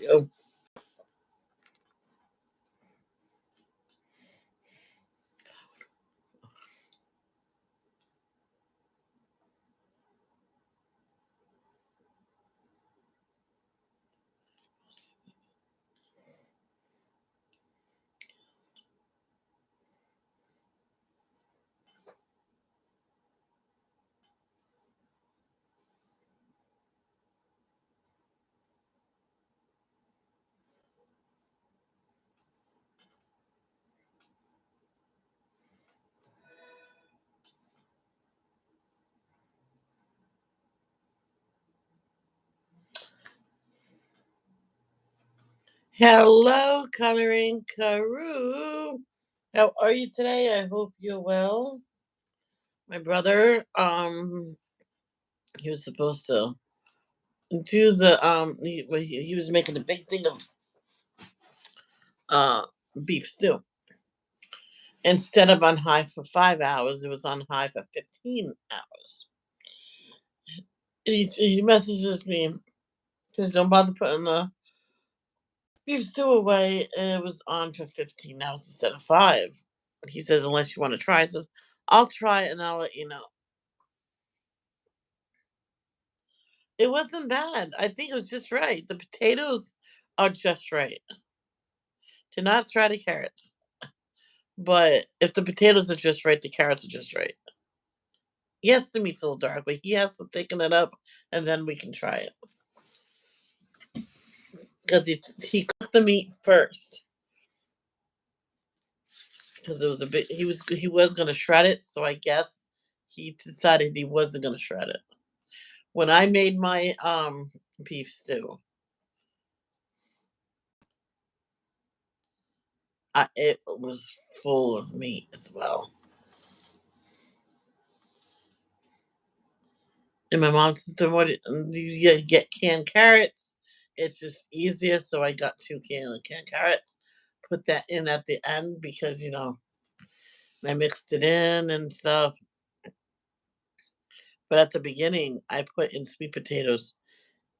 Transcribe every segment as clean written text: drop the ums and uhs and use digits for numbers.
go. Hello, Coloring Carew. How are you today? I hope you're well. My brother, he was supposed to do the he was making a big thing of uh beef stew. Instead of on high for 5 hours, it was on high for 15 hours. He messages me, says, "Don't bother putting the beef stew away." It was on for 15 hours instead of 5. He says, "Unless you want to try," I says, "I'll try it and I'll let you know." It wasn't bad. I think it was just right. The potatoes are just right. Do not try the carrots. But if the potatoes are just right, the carrots are just right. Yes, the meat's a little dark, but he has to thicken it up, and then we can try it. Because he cooked the meat first. Because it was a bit, he was gonna shred it, so I guess he decided he wasn't gonna shred it. When I made my beef stew, it was full of meat as well. And my mom said, "What do you get canned carrots? It's just easier." So I got 2 canned carrots, put that in at the end because I mixed it in and stuff. But at the beginning, I put in sweet potatoes.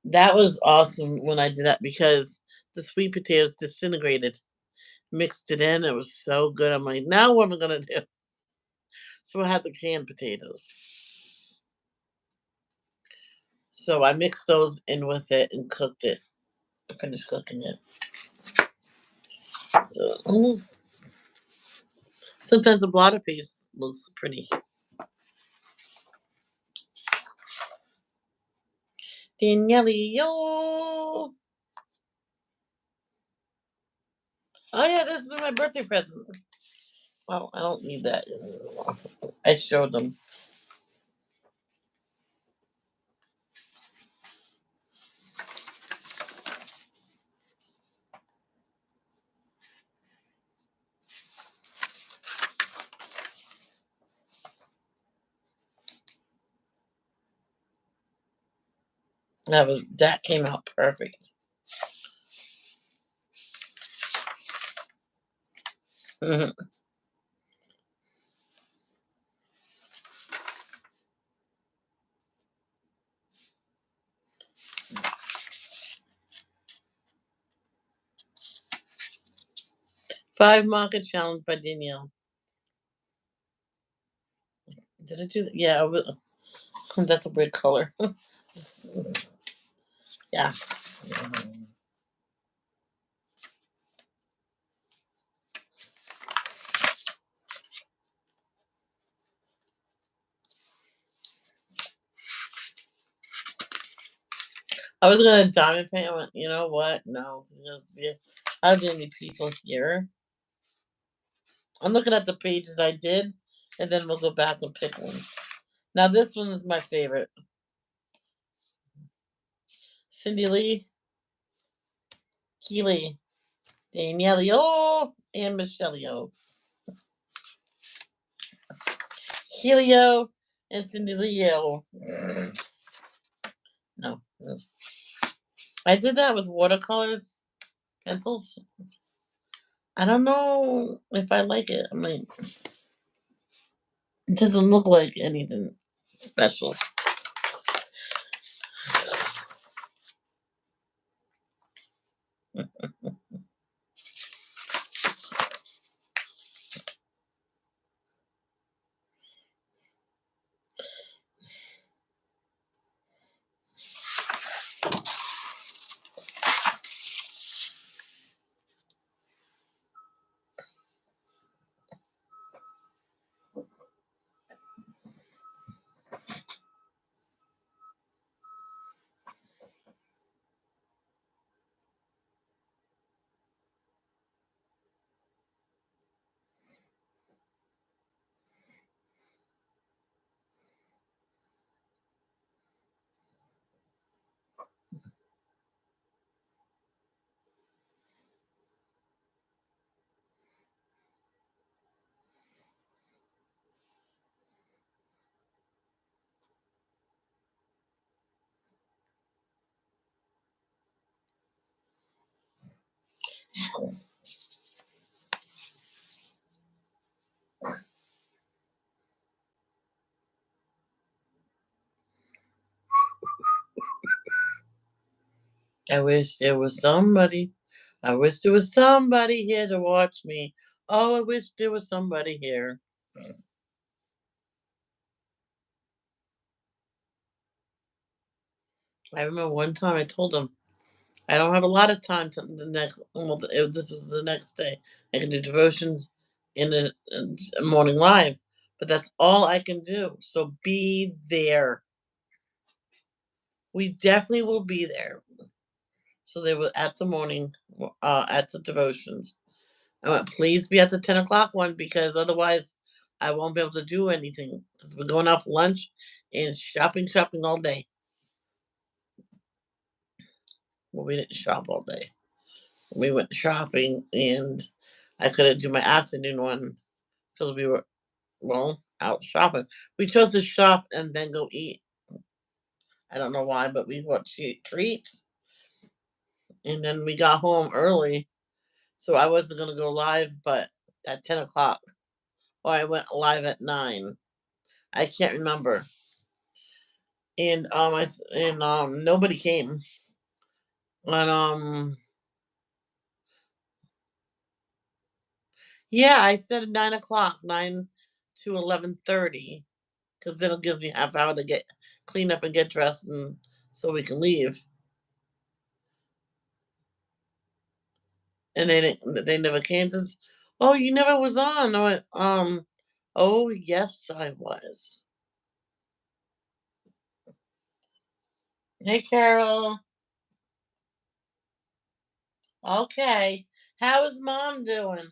That was awesome when I did that because the sweet potatoes disintegrated. Mixed it in. It was so good. I'm like, now what am I gonna do? So I had the canned potatoes. So I mixed those in with it and cooked it. I finished cooking it. So sometimes the blotter piece looks pretty. Danielle, yo! Oh yeah, this is my birthday present. Well, I don't need that anymore. I showed them. That came out perfect. 5 market challenge by Danielle. Did I do that? Yeah, that's a weird color. Yeah. I was gonna diamond paint. I went, you know what? No, how many people here? I'm looking at the pages I did, and then we'll go back and pick one. Now this one is my favorite. Cindy Lee, Keely, Danielle, and Michelle. Helio and Cindy Leo. No. I did that with watercolors, pencils. I don't know if I like it. I mean, it doesn't look like anything special. I wish there was somebody. I wish there was somebody here to watch me. Oh, I wish there was somebody here. I remember one time I told him I don't have a lot of time to the next. Well, if this was the next day, I can do devotions in a morning live, but that's all I can do. So be there. We definitely will be there. So they were at the morning, at the devotions. I went, please be at the 10 o'clock one because otherwise I won't be able to do anything because we're going out for lunch and shopping all day. Well, we didn't shop all day. We went shopping and I couldn't do my afternoon one because we were, well, out shopping. We chose to shop and then go eat. I don't know why, but we bought treats and then we got home early. So I wasn't going to go live, but at 10 o'clock. Or I went live at 9. I can't remember. And nobody came. And yeah, I said 9 o'clock, 9 to 11:30, because it'll give me half hour to get clean up and get dressed, and so we can leave. And they didn't. They never came. This. Oh, you never was on. I went, oh yes, I was. Hey, Carol. Okay. How is mom doing?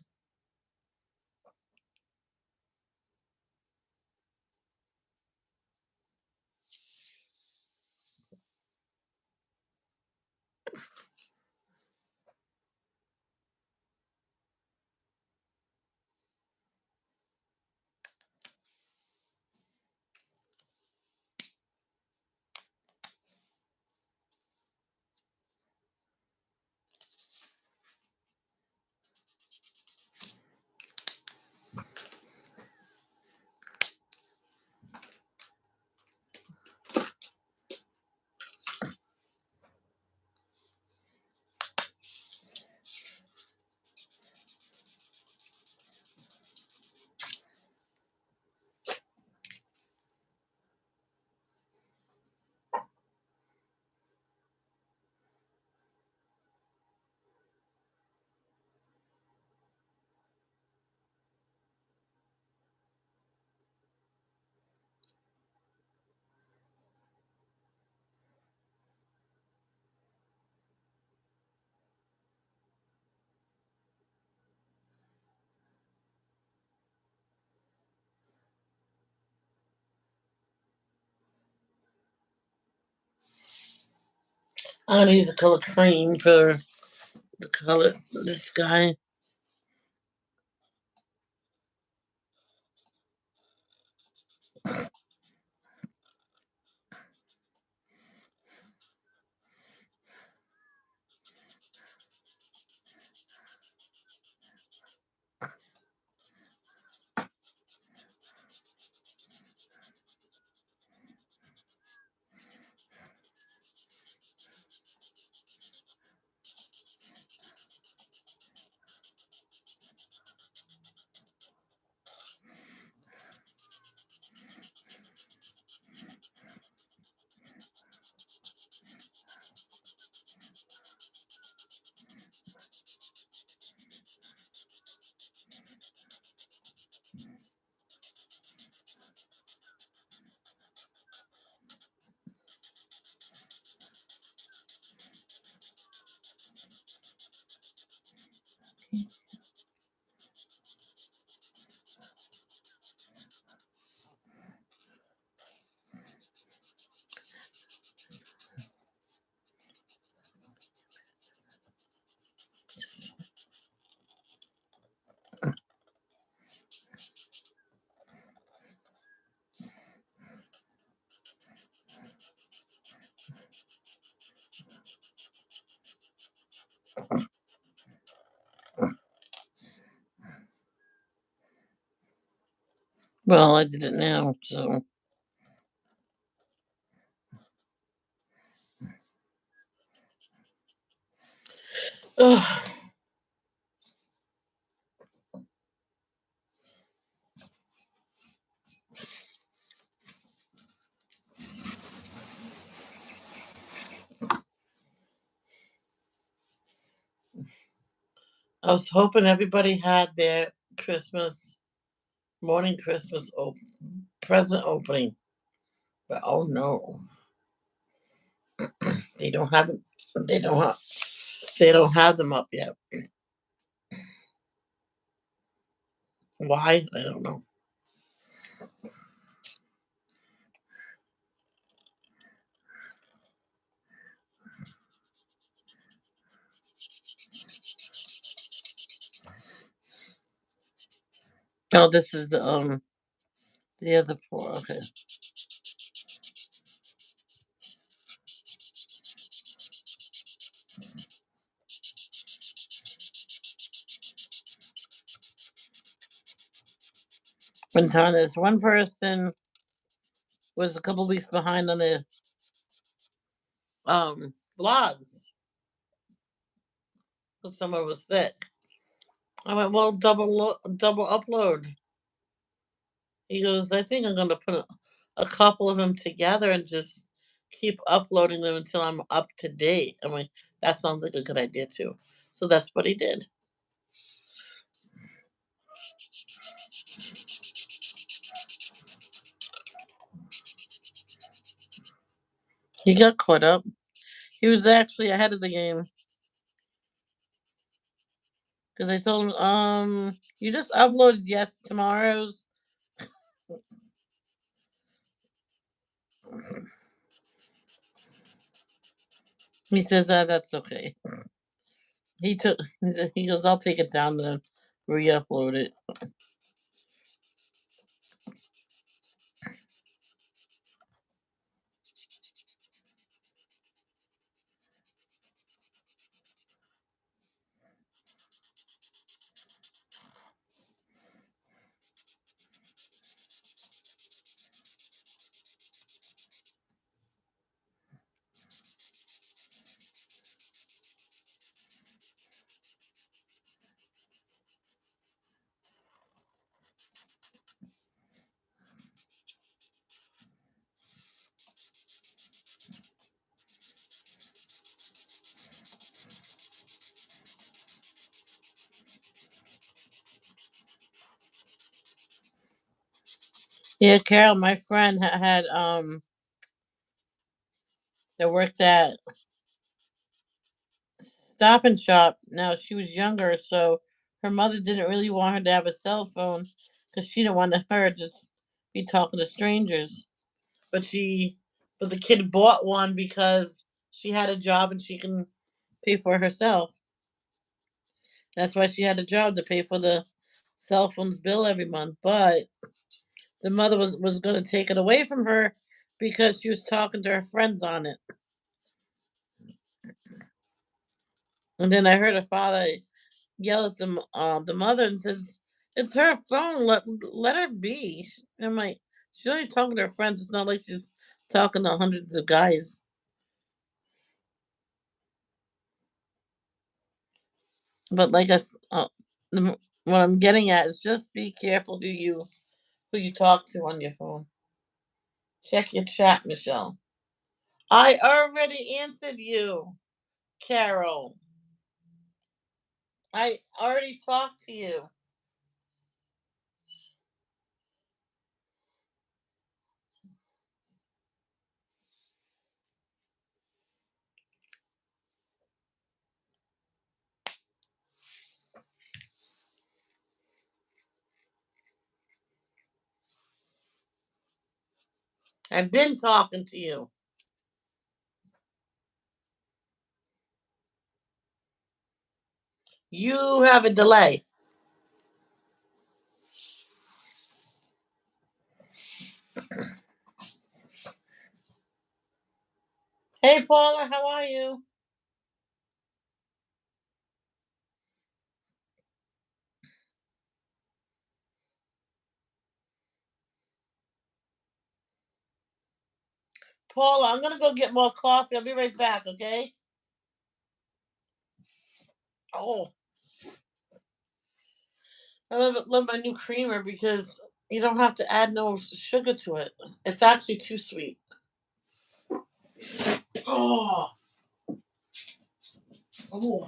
I'm gonna use the color cream for the color this guy. Well, I did it now, so. Ugh. I was hoping everybody had their Christmas morning Christmas present opening, but oh no, they don't have them. They don't have. They don't have them up yet. Why? I don't know. Oh, this is the other four. Okay. Quintana's one person was a couple weeks behind on the vlogs because someone was sick. I went, well, double upload. He goes, I think I'm gonna put a couple of them together and just keep uploading them until I'm up to date. I mean, that sounds like a good idea too. So that's what he did. He got caught up. He was actually ahead of the game because I told him, you just uploaded tomorrow's. He says, that's okay. He goes, I'll take it down and re-upload it. Yeah, Carol, my friend had that worked at Stop and Shop. Now she was younger, so her mother didn't really want her to have a cell phone because she didn't want her to be talking to strangers. But but the kid bought one because she had a job and she can pay for it herself. That's why she had a job to pay for the cell phone's bill every month. But the mother was going to take it away from her because she was talking to her friends on it. And then I heard her father yell at the mother and says, "It's her phone. Let her be." And I'm like, she's only talking to her friends. It's not like she's talking to hundreds of guys. But like what I'm getting at is just be careful who you talk to on your phone. Check your chat, Michelle. I already answered you, Carol. I already talked to you. I've been talking to you. You have a delay. Hey, Paula, how are you? Paula, I'm gonna go get more coffee. I'll be right back, okay? Oh, I love my new creamer because you don't have to add no sugar to it. It's actually too sweet. Oh, oh,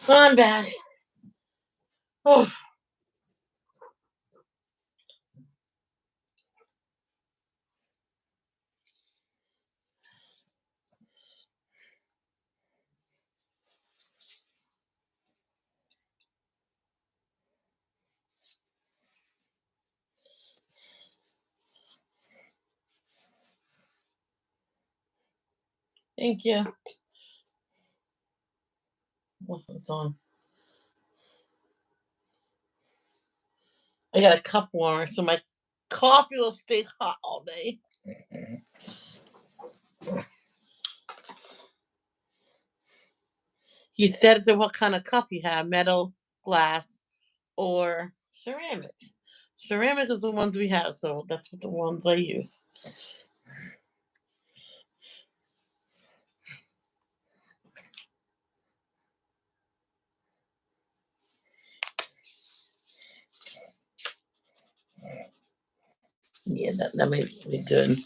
I'm back. Oh, thank you. Oh, it's on. I got a cup warmer, so my coffee will stay hot all day. You said to what kind of cup you have, metal, glass, or ceramic. Ceramic is the ones we have, so that's what the ones I use. Yeah, that might be good.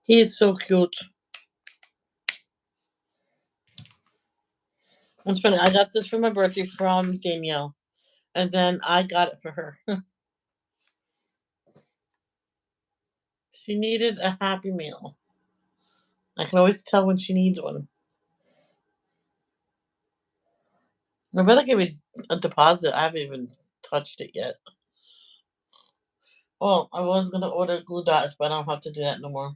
He is so cute. It's funny. I got this for my birthday from Danielle, and then I got it for her. She needed a Happy Meal. I can always tell when she needs one. My brother gave me a deposit. I haven't even touched it yet. Well, I was gonna order glue dots, but I don't have to do that no more.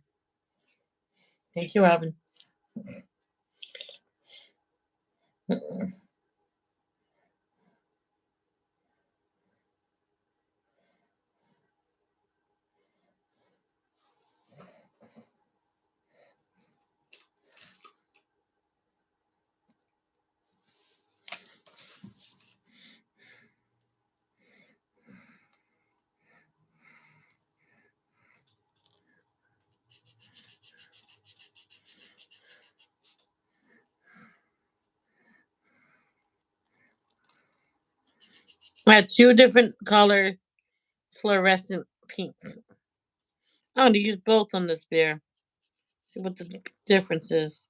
Thank you, Robin. I had two different color fluorescent pinks. I'm gonna use both on this beer. See what the difference is.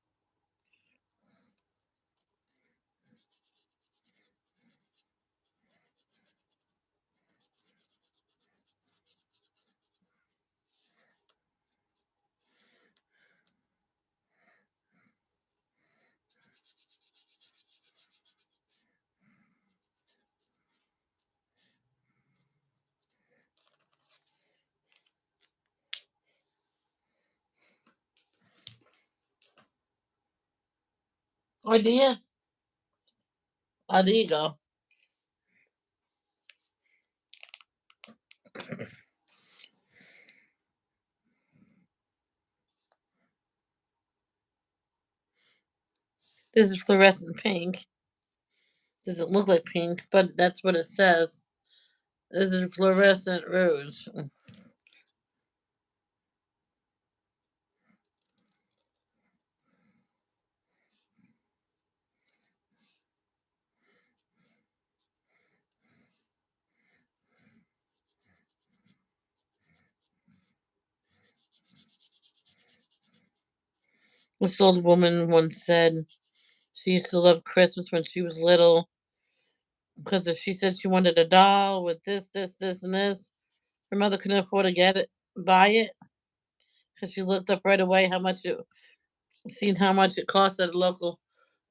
Oh, dear. Oh, there you go. This is fluorescent pink. Doesn't look like pink, but that's what it says. This is fluorescent rose. This old woman once said she used to love Christmas when she was little because if she said she wanted a doll with this, and this, her mother couldn't afford to get it, buy it, because she looked up right away seen how much it cost at a local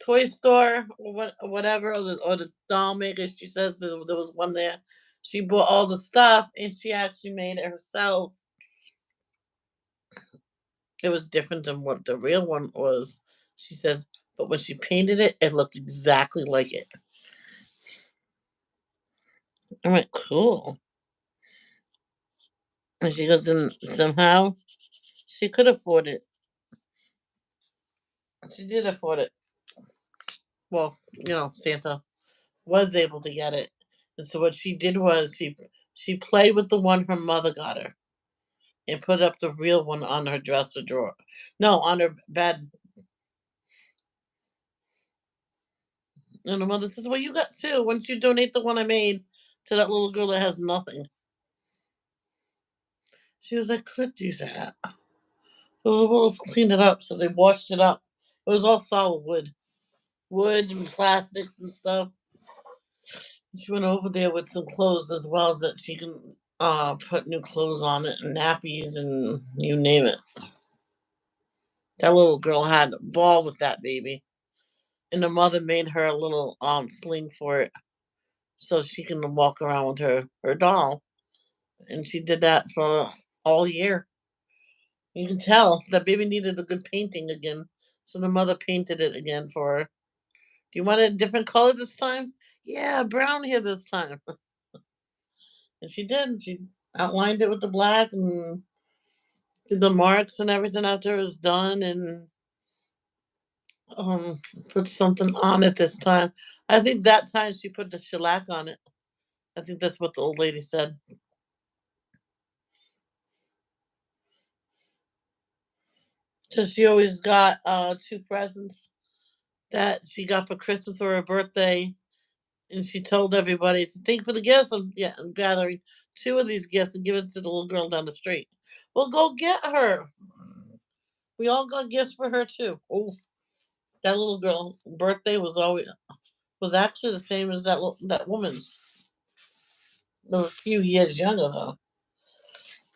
toy store or whatever, or the doll maker. She says there was one there. She bought all the stuff and she actually made it herself. It was different than what the real one was. She says, but when she painted it, it looked exactly like it. I went, cool. And she goes, and somehow she could afford it. She did afford it. Well, Santa was able to get it. And so what she did was she played with the one her mother got her and put up the real one on her dresser drawer. No, on her bed. And her mother says, well, you got two. Why don't you donate the one I made to that little girl that has nothing? She was like, could do that. So well, let's clean it up. So they washed it up. It was all solid wood and plastics and stuff. She went over there with some clothes as well that she can put new clothes on it and nappies and you name it. That little girl had a ball with that baby. And the mother made her a little sling for it so she can walk around with her doll. And she did that for all year. You can tell that baby needed a good painting again. So the mother painted it again for her. Do you want a different color this time? Yeah, brown here this time. And she did. She outlined it with the black and did the marks and everything after it was done and um put something on it this time. I think that time she put the shellac on it. I think that's what the old lady said. So she always got two presents that she got for Christmas or her birthday, and she told everybody to think for the gifts. I'm gathering two of these gifts and give it to the little girl down the street. Well, go get her. We all got gifts for her too. Oh, that little girl's birthday was always. was actually the same as that woman. They were a few years younger though.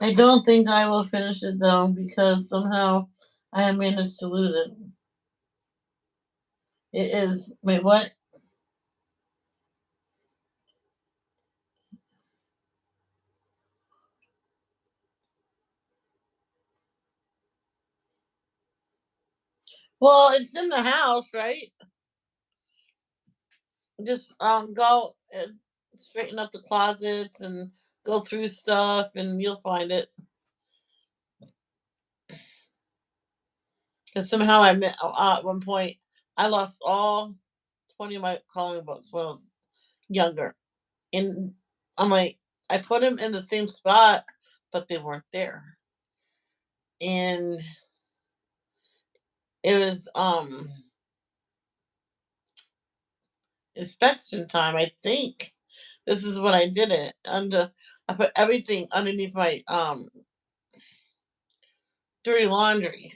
I don't think I will finish it though because somehow I have managed to lose it. It is. Wait, what? Well, it's in the house, right? Just go and straighten up the closets and go through stuff, and you'll find it. Because somehow I met at one point I lost all 20 of my coloring books when I was younger, and I'm like I put them in the same spot, but they weren't there, and it was inspection time. I think this is what I did it under. I put everything underneath my dirty laundry.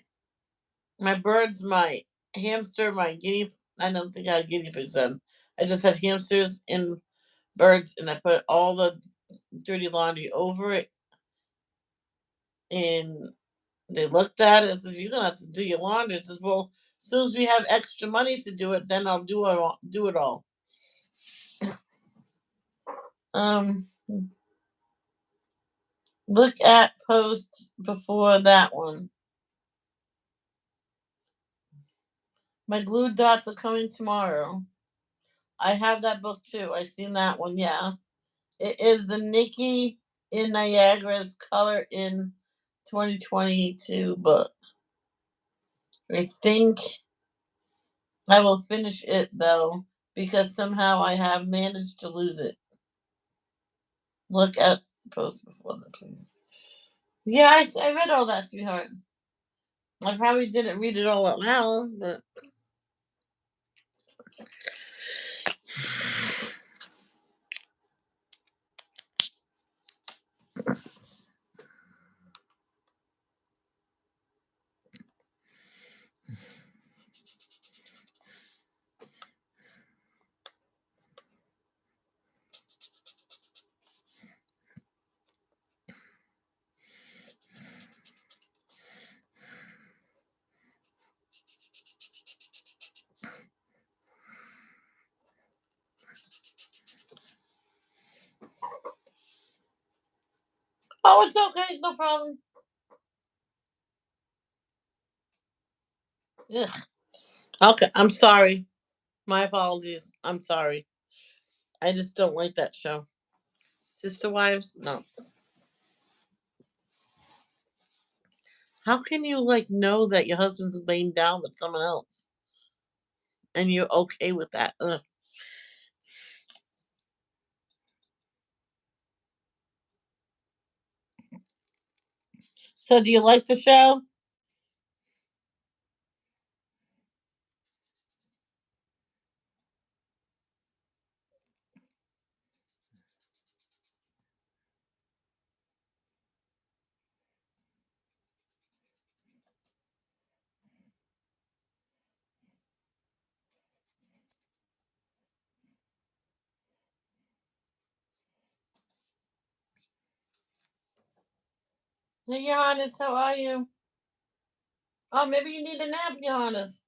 My birds, my hamster, my guinea. I don't think I had guinea pigs then. I just had hamsters and birds, and I put all the dirty laundry over it. And they looked at it and says, "You're gonna have to do your laundry." It says, "Well, as soon as we have extra money to do it, then I'll do it all." Do it all. Um, look at post before that one. My glue dots are coming tomorrow. I have that book too. I seen that one. Yeah, it is the Nikki in Niagara's Color in 2022 book. I think I will finish it though because somehow I have managed to lose it. Look at the post before that, please. Yeah, I read all that, sweetheart. I probably didn't read it all out loud, but oh, it's okay, no problem. Ugh. Okay, I'm sorry. My apologies. I'm sorry. I just don't like that show. Sister Wives? No. How can you like know that your husband's laying down with someone else and you're okay with that? Ugh. So, do you like the show? Hey, Johannes, how are you? Oh, maybe you need a nap, Johannes.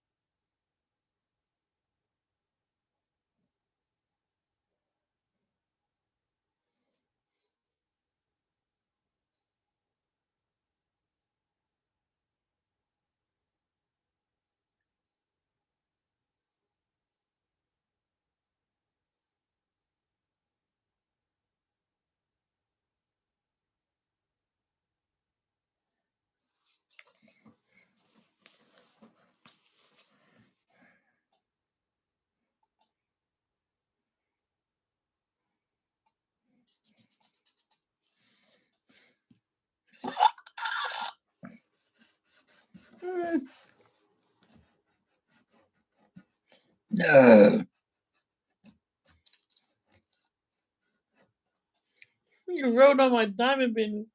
Mm, no. You wrote on my diamond pin.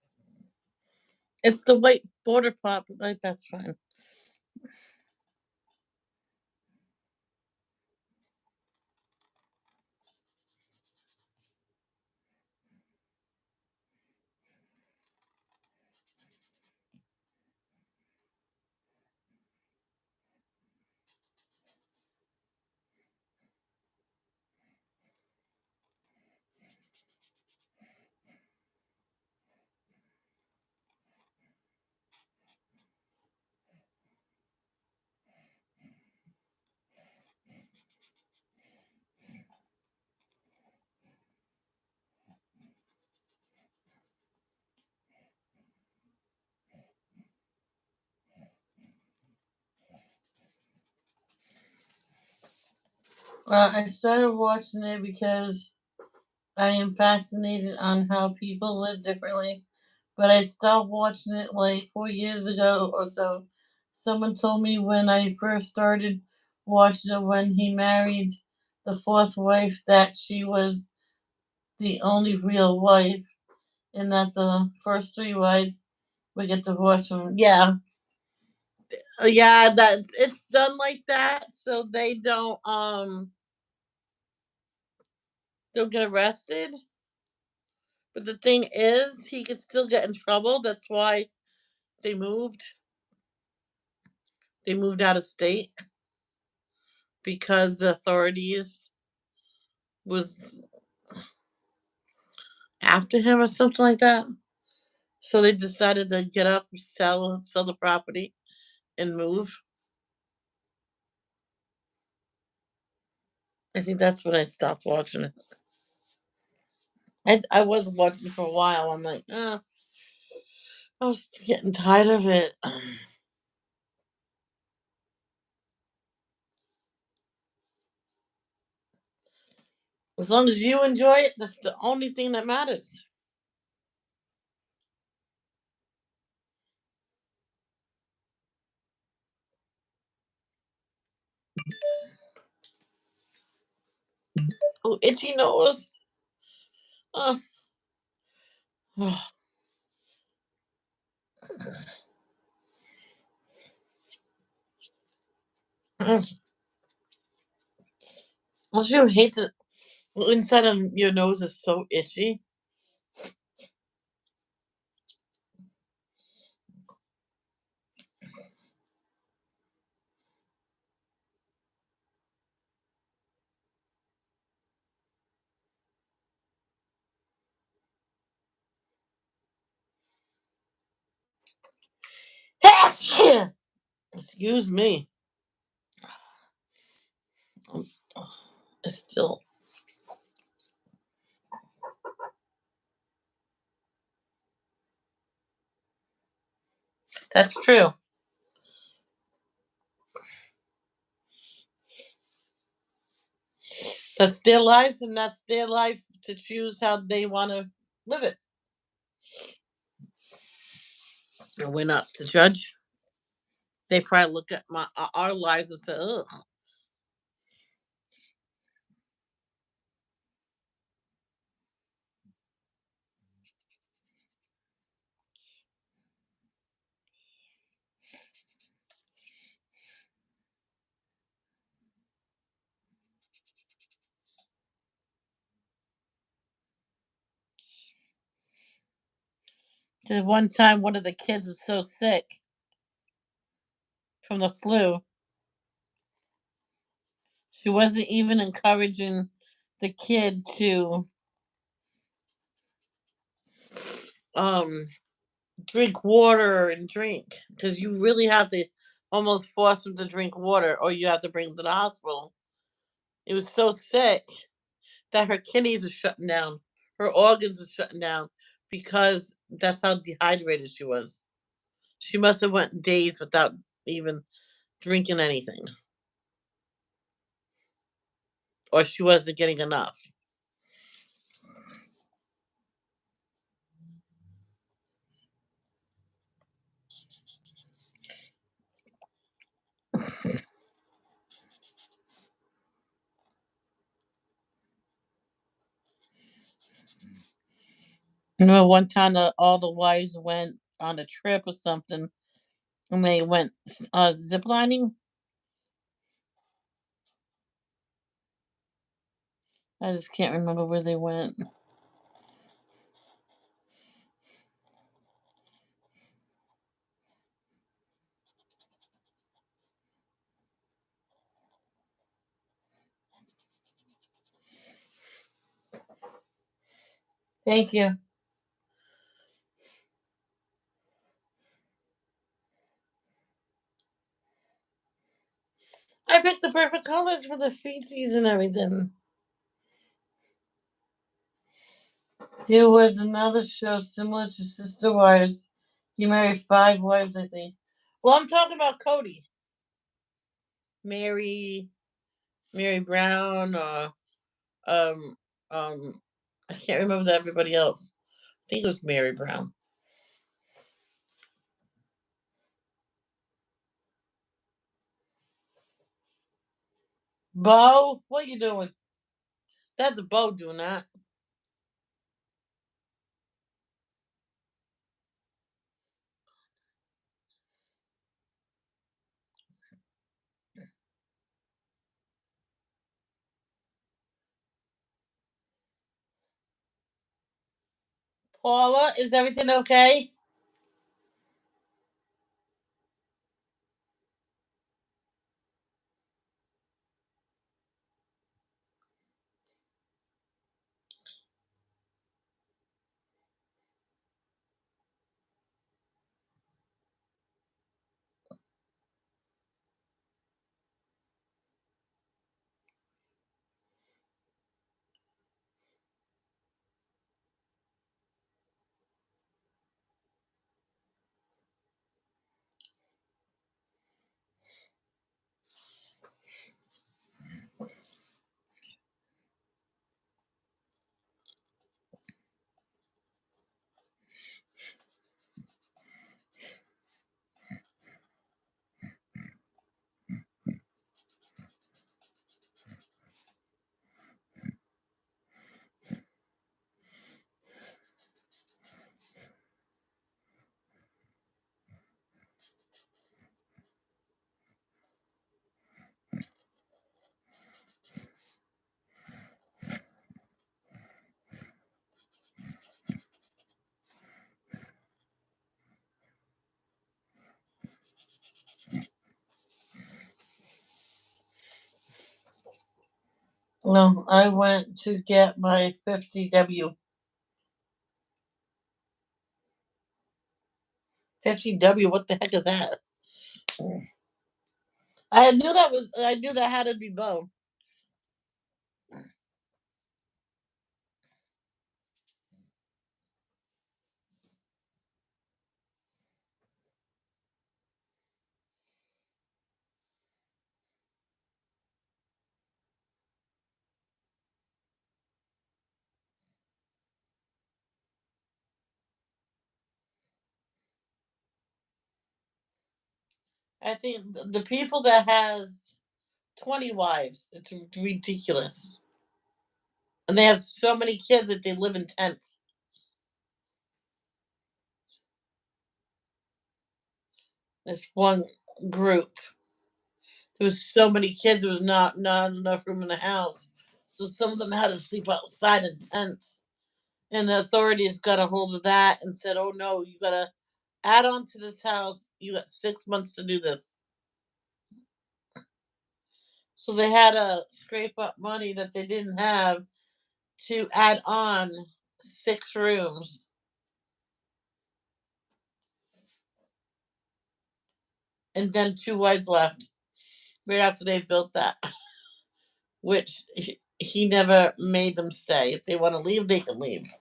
It's the white border pop. Like, that's fine. I started watching it because I am fascinated on how people live differently, but I stopped watching it like 4 years ago or so. Someone told me when I first started watching it when he married the fourth wife that she was the only real wife and that the first three wives would get divorced from. Yeah. Yeah, that's it's done like that so they don't get arrested. But the thing is, he could still get in trouble. That's why they moved. They moved out of state because the authorities was after him or something like that. So they decided to get up, sell the property, and move. I think that's when I stopped watching it. I was watching for a while. I'm like, I was getting tired of it. As long as you enjoy it, that's the only thing that matters. Oh, itchy nose. Oh. Don't you hate the inside of your nose is so itchy? Excuse me. It's still. That's true. That's their lives, and that's their life to choose how they want to live it. And we're not to judge. They probably look at our lives and say, "Ugh." The one time, one of the kids was so sick from the flu, she wasn't even encouraging the kid to um drink water and drink because you really have to almost force him to drink water or you have to bring him to the hospital. It was so sick that her kidneys were shutting down, her organs were shutting down because that's how dehydrated she was. She must have went days without even drinking anything, or she wasn't getting enough. Remember one time that all the wives went on a trip or something, and they went ziplining. I just can't remember where they went. Thank you. I picked the perfect colors for the feces and everything. There was another show similar to Sister Wives. He married five wives, I think. Well, I'm talking about Cody. Mary, Mary Brown, um, um, I can't remember everybody else. I think it was Mary Brown. Bo, what you doing? That's Bo doing that. Paula, is everything okay? No, I went to get my 50W. 50W, what the heck is that? I knew that had to be Bo. I think the people that has 20 wives, it's ridiculous. And they have so many kids that they live in tents. This one group. There was so many kids, there was not enough room in the house. So some of them had to sleep outside in tents. And the authorities got a hold of that and said, "Oh no, you gotta add on to this house. You got 6 months to do this." So they had to scrape up money that they didn't have to add on 6 rooms, and then 2 wives left right after they built that, which he never made them stay. If they want to leave, they can leave.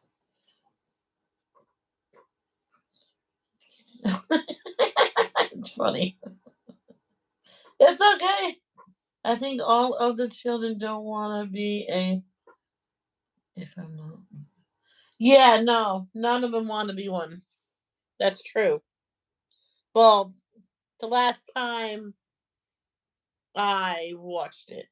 It's funny. It's okay. I think all of the children don't want to be a. If I'm not. Yeah, no, none of them want to be one. That's true. Well, the last time I watched it.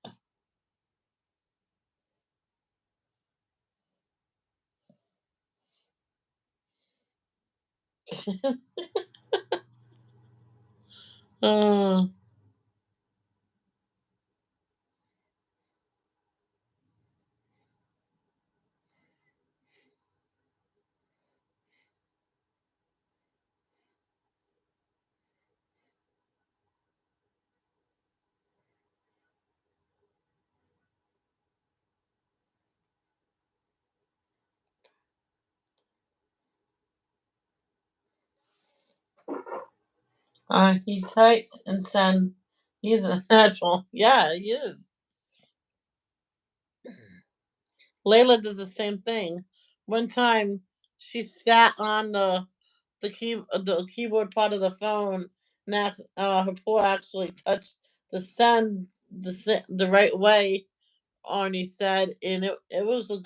uh, he types and sends. He's a natural. Yeah, he is. Layla does the same thing. One time, she sat on the keyboard part of the phone, and her paw actually touched the send the right way. Arnie said, and it was a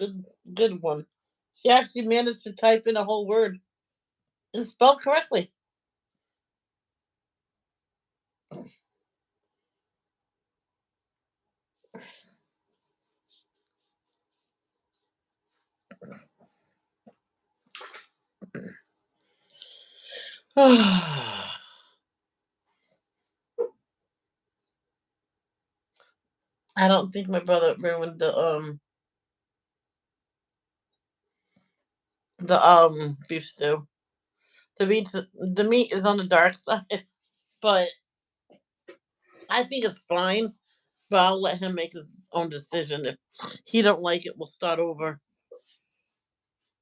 good one. She actually managed to type in a whole word and spell correctly. I don't think my brother ruined the beef stew. The meat is on the dark side, but I think it's fine. But I'll let him make his own decision. If he don't like it, we'll start over.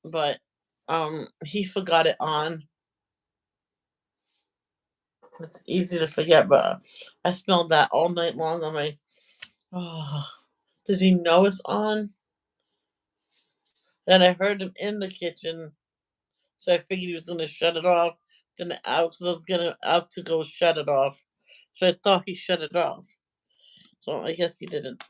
But he forgot it on. It's easy to forget, but I smelled that all night long on my. Oh, does he know it's on? Then I heard him in the kitchen, so I figured he was gonna shut it off. Then out because I was gonna out to go shut it off, so I thought he shut it off. So I guess he didn't.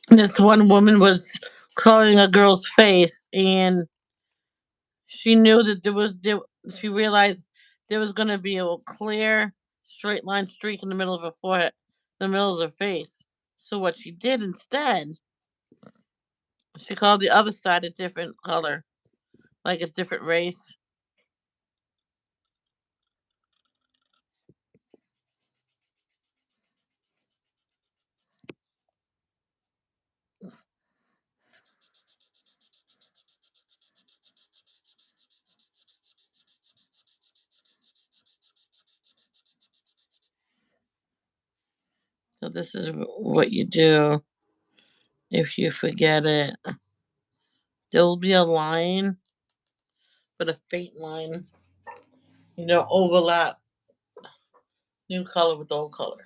This one woman was coloring a girl's face, and she knew that she realized there was going to be a clear straight line streak in the middle of her forehead, the middle of her face. So what she did instead, she called the other side a different color, like a different race. So this is what you do if you forget it. There will be a line, but a faint line. You don't overlap new color with old color.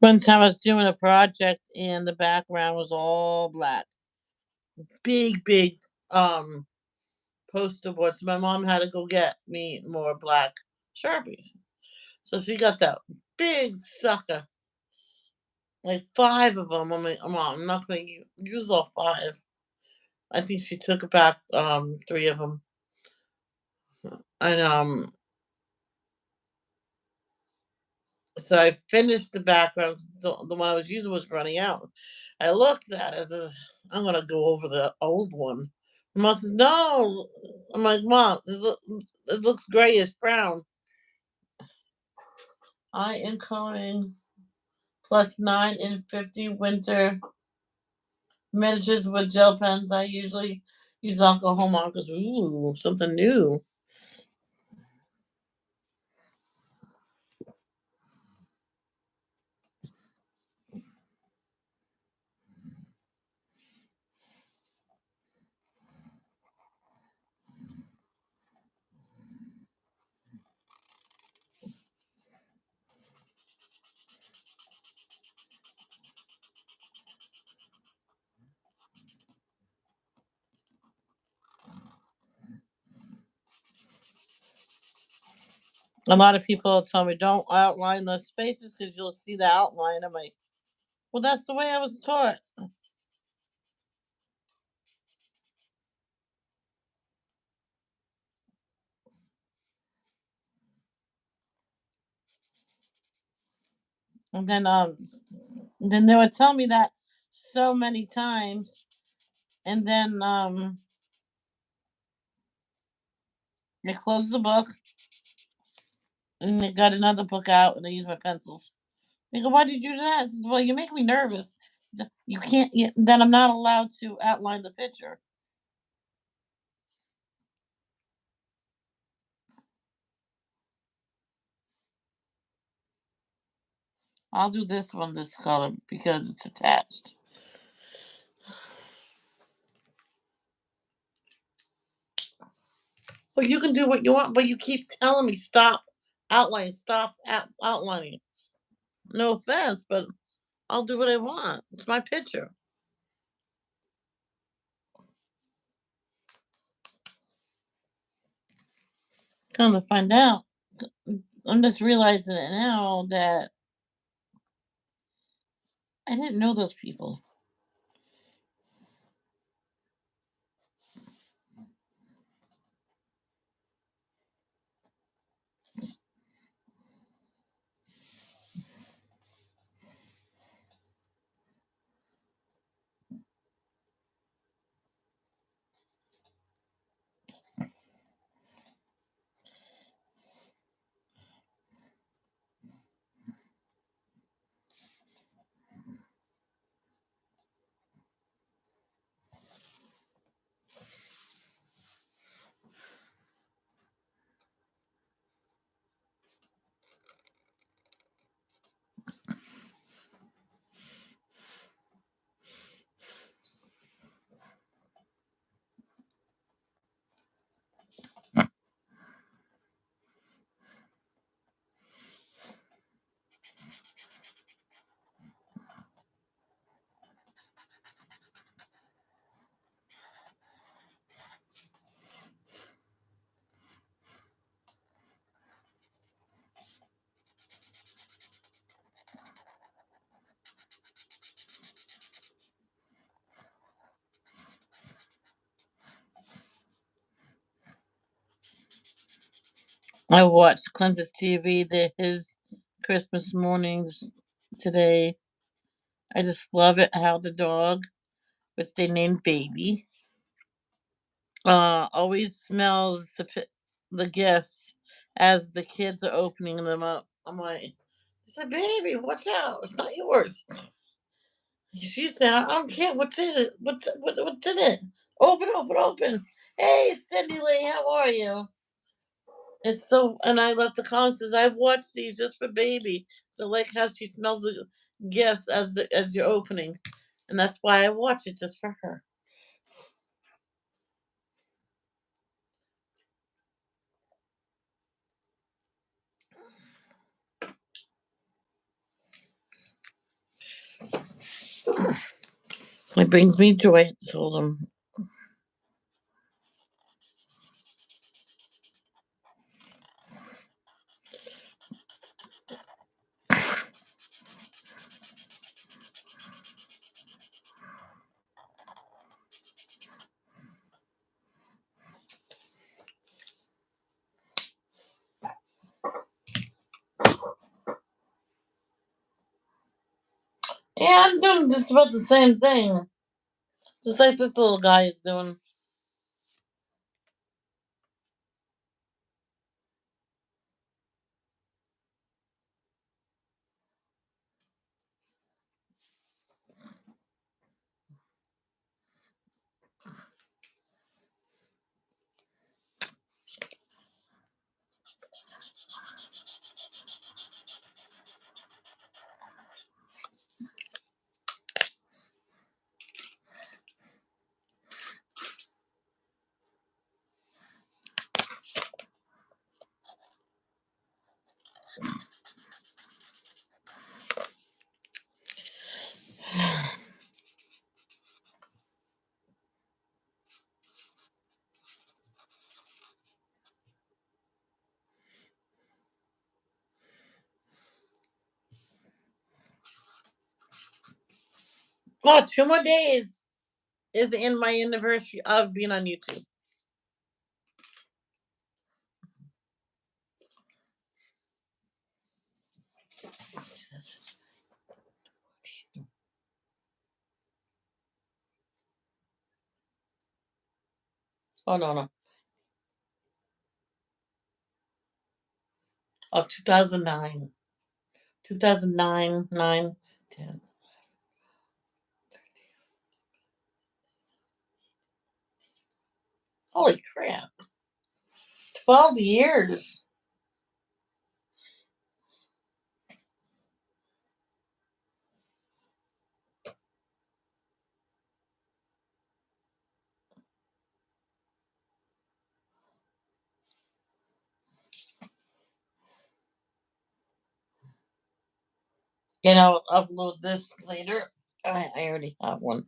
One time I was doing a project and the background was all black. Big um poster boards. My mom had to go get me more black Sharpies. So she got that big sucker, like five of them. I'm like, Mom, I'm not going to use all five. I think she took back three of them. And so I finished the background. The one I was using was running out. I looked at it. I said, I'm going to go over the old one. Mom says, no. I'm like, Mom, it looks grayish brown. I am coding +9 in 50 winter miniatures with gel pens. I usually use alcohol markers. Ooh, something new. A lot of people tell me don't outline those spaces because you'll see the outline. I'm like, well, that's the way I was taught. And then they would tell me that so many times, and then they closed the book and they got another book out and they used my pencils. They go, "Why did you do that?" I said, well, you make me nervous. You can't. Then I'm not allowed to outline the picture. I'll do this one this color because it's attached. Well, you can do what you want, but you keep telling me stop outlining, stop outlining. No offense, but I'll do what I want. It's my picture. Come to find out, I'm just realizing it now that I didn't know those people. I watched Clinton's TV, his Christmas mornings today. I just love it how the dog, which they named Baby, always smells the gifts as the kids are opening them up. I'm like, I said, baby, watch out. It's not yours. She said, I don't care. What's in it? What's in it? Open, open, open. Hey, Cindy Lee, how are you? It's so, and I left the comments says, I've watched these just for baby. So, like how she smells the gifts as you're opening. And that's why I watch it just for her. It brings me joy. I told him. Yeah, I'm doing just about the same thing. Just like this little guy is doing. Oh, 2 more days is in my anniversary of being on YouTube. Oh no, no. Of 2009. 2009, 9, 10. Holy crap. 12 years. And I'll upload this later. I already have one.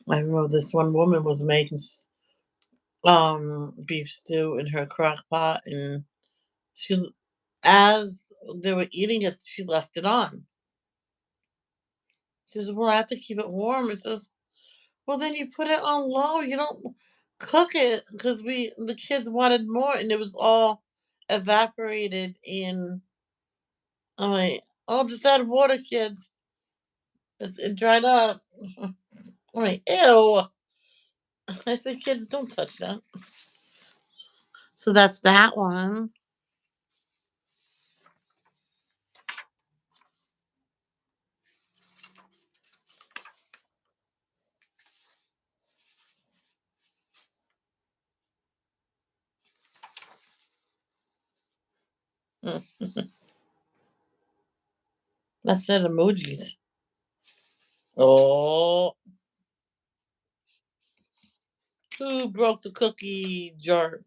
I remember this one woman was making beef stew in her crock pot, and she, as they were eating it, she left it on. She says, "Well, I have to keep it warm." It says, "Well, then you put it on low. You don't cook it because the kids wanted more, and it was all evaporated in." I'm like, "Oh, just add water, kids. It dried up." I'm like, "Ew." I said, "Kids, don't touch that." So that's that one. That's said emojis. Oh, who broke the cookie jar?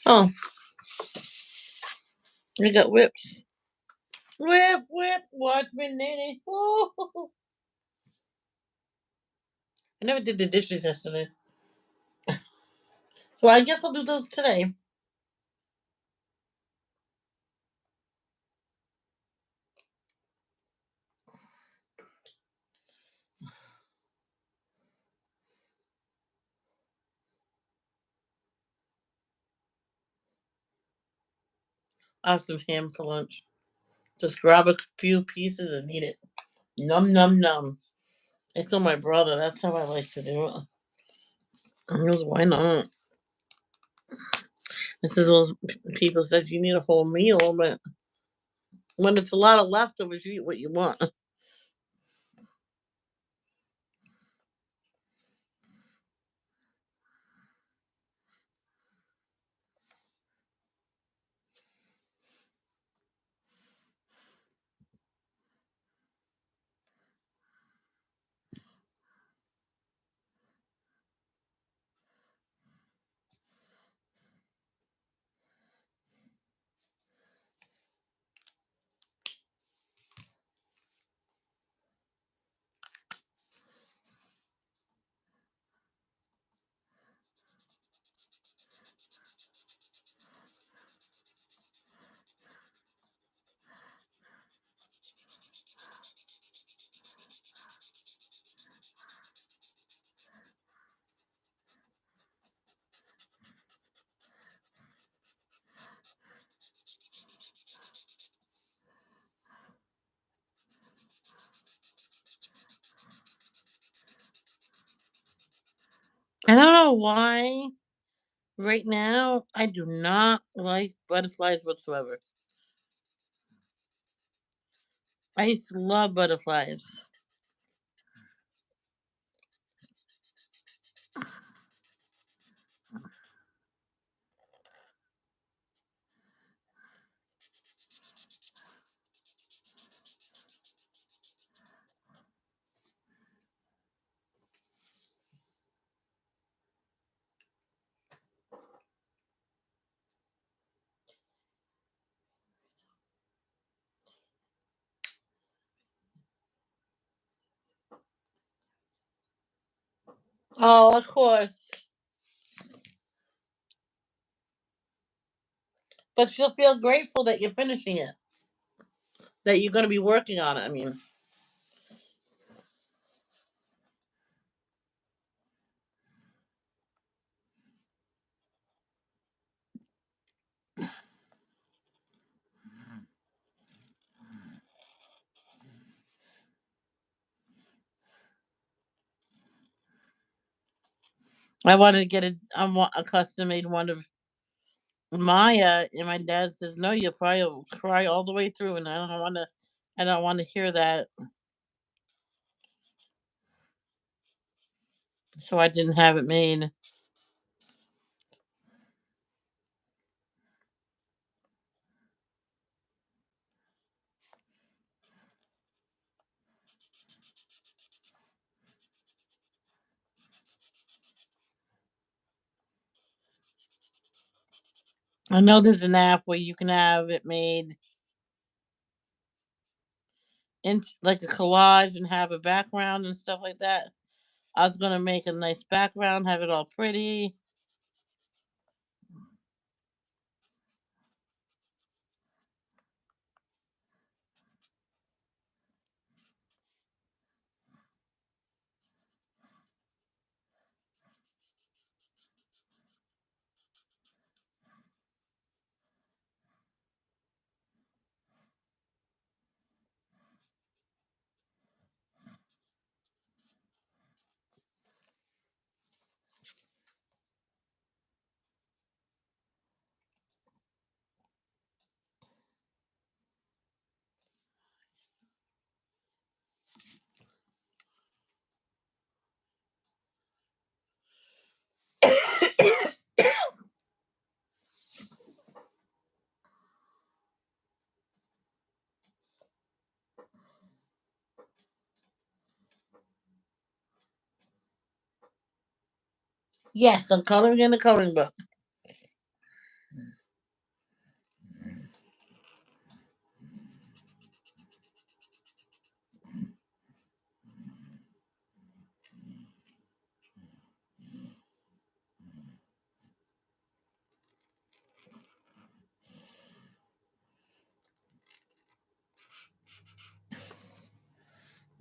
Oh, we got whips. Whip, whip, watch me, nanny. Oh, I never did the dishes yesterday. So I guess I'll do those today. I have some ham for lunch. Just grab a few pieces and eat it. Num, num, num. I told my brother that's how I like to do it. He goes, "Why not?" This is what people says you need a whole meal, but when it's a lot of leftovers, you eat what you want. I don't know why. Right now, I do not like butterflies whatsoever. I used to love butterflies. Oh, of course. But you'll feel grateful that you're finishing it, that you're going to be working on it. I mean, I wanted to get a custom made one of Maya, and my dad says, "No, you'll probably cry all the way through," and I don't want to hear that. So I didn't have it made. I know there's an app where you can have it made in like a collage and have a background and stuff like that. I was gonna make a nice background, have it all pretty. Yes, I'm coloring in the coloring book.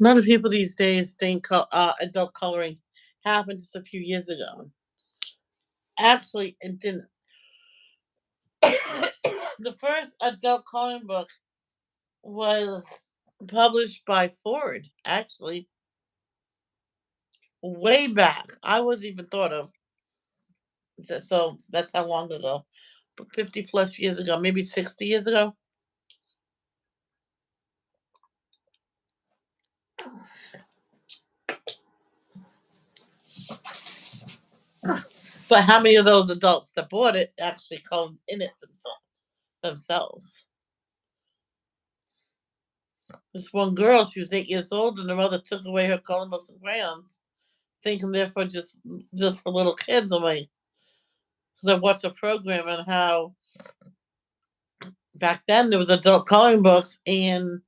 A lot of people these days think adult coloring happened just a few years ago. Actually, it didn't. The first adult coloring book was published by Ford, actually, way back. I wasn't even thought of. So that's how long ago. 50 plus years ago, maybe 60 years ago. But how many of those adults that bought it actually colored in it themselves? This one girl, she was 8 years old, and her mother took away her coloring books and crayons, thinking they're for just for little kids. I'm like, because I watched a program on how back then there was adult coloring books and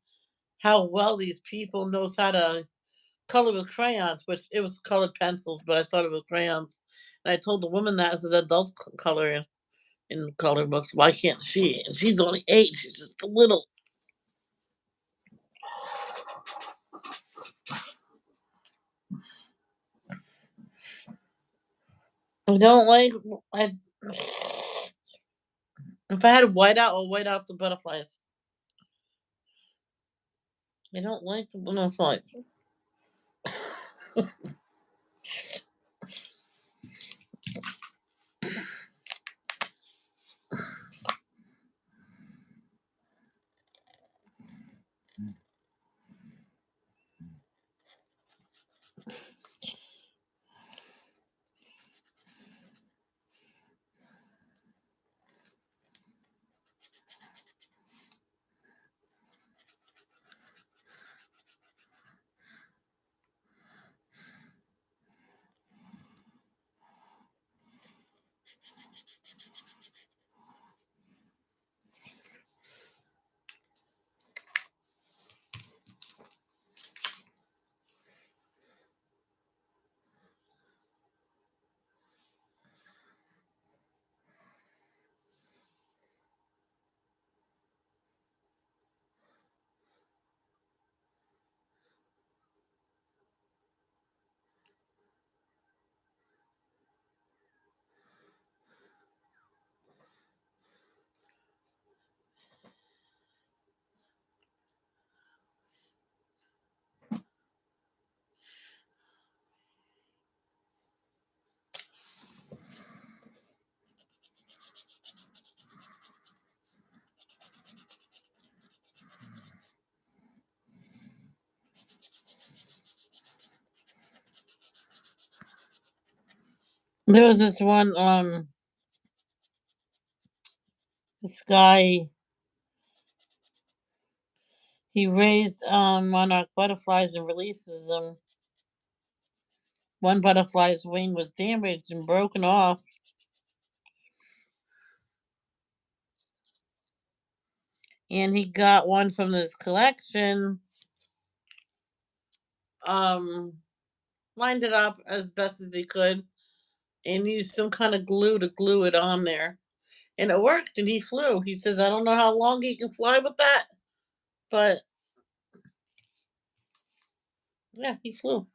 how well these people knows how to color with crayons, which it was colored pencils, but I thought it was crayons. And I told the woman that as an adult coloring in coloring books, why can't she? And she's only 8. She's just a little. I don't like. I If I had whiteout, I'll white out the butterflies. I don't like the butterflies. There was this guy. He raised monarch butterflies and releases them. One butterfly's wing was damaged and broken off, and he got one from this collection. Um, Lined it up as best as he could, and used some kind of glue to glue it on there, and it worked. And he flew. He says, "I don't know how long he can fly with that, but yeah, he flew."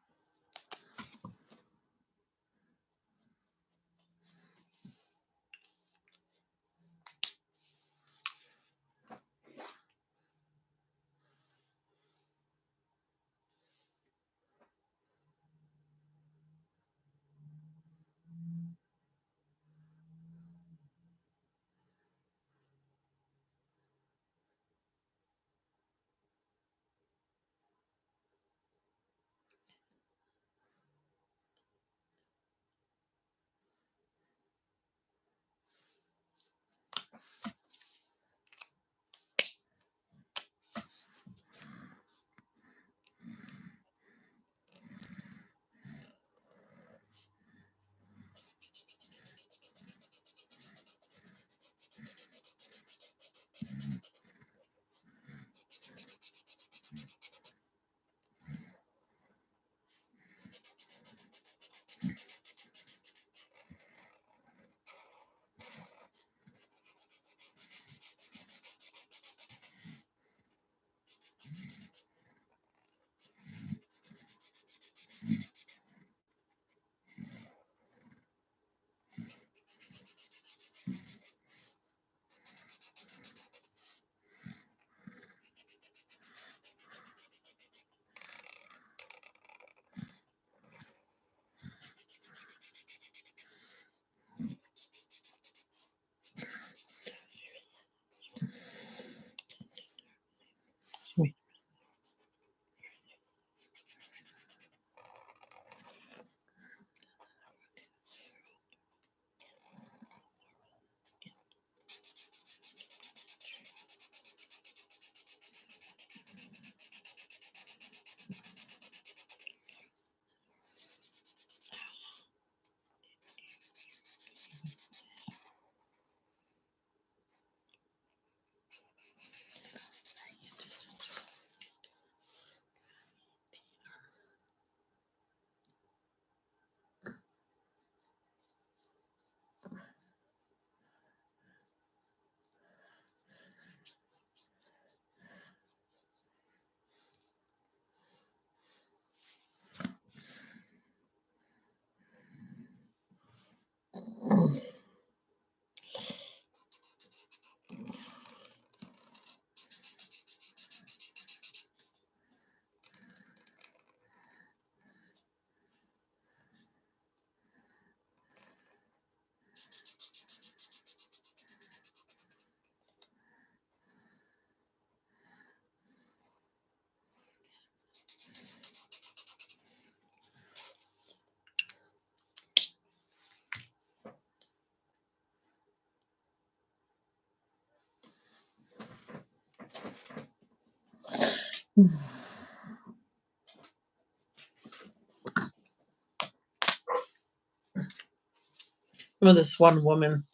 With this one woman,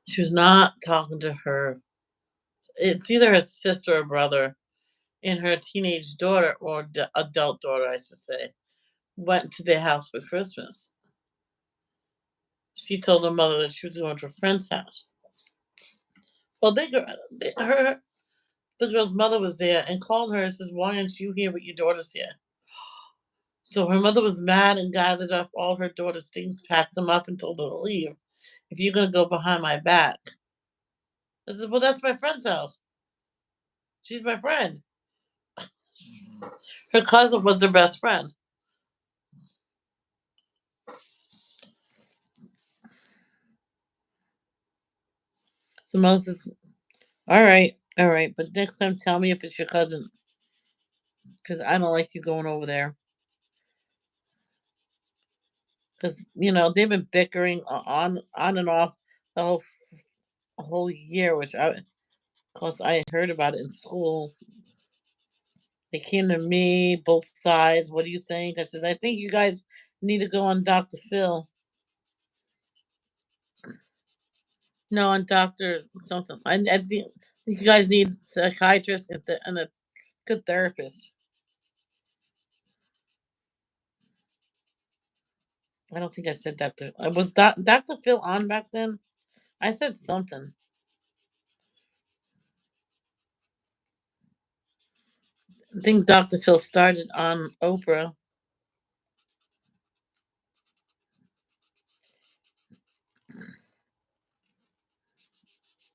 she was not talking to her. It's either her sister or brother, and her teenage daughter, or adult daughter, I should say, went to their house for Christmas. She told her mother that she was going to a friend's house. Well, the girl's mother was there and called her and says, "Why aren't you here with your daughters here?" So her mother was mad and gathered up all her daughter's things, packed them up, and told her to leave. "If you're going to go behind my back." I said, "Well, that's my friend's house. She's my friend." Her cousin was their best friend. So Moses, all right, but next time tell me if it's your cousin, because I don't like you going over there. because they've been bickering on and off the whole year, which cause I heard about it in school. They came to me, both sides. What do you think? I said, I think you guys need to go on Dr. Phil. No, on Doctor something. I think you guys need a psychiatrist and a good therapist. I don't think I said Doctor. Was Doctor Phil on back then? I said something. I think Doctor Phil started on Oprah.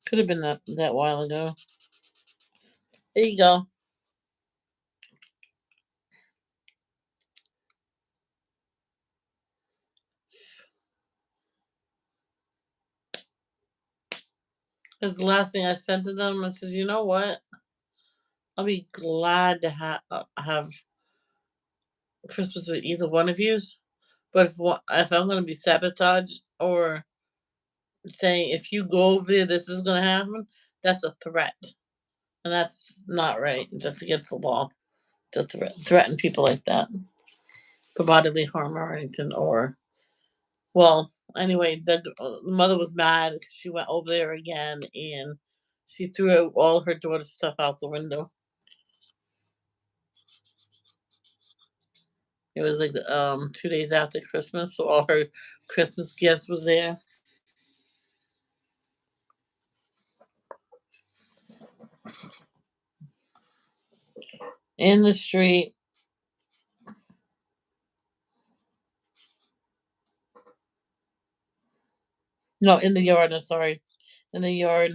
Could have been that while ago. There you go. That's the last thing I sent to them. I says, you know what? I'll be glad to have Christmas with either one of yous. But if I'm going to be sabotaged or saying if you go over there, this is going to happen, that's a threat, and that's not right. That's against the law to threaten people like that for bodily harm or anything. Or well, anyway, the mother was mad because she went over there again and she threw all her daughter's stuff out the window. It was like 2 days after Christmas, so all her Christmas gifts was there in the street. No, in the yard. I'm sorry, in the yard.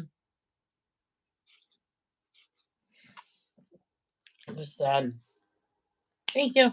It was sad. Thank you.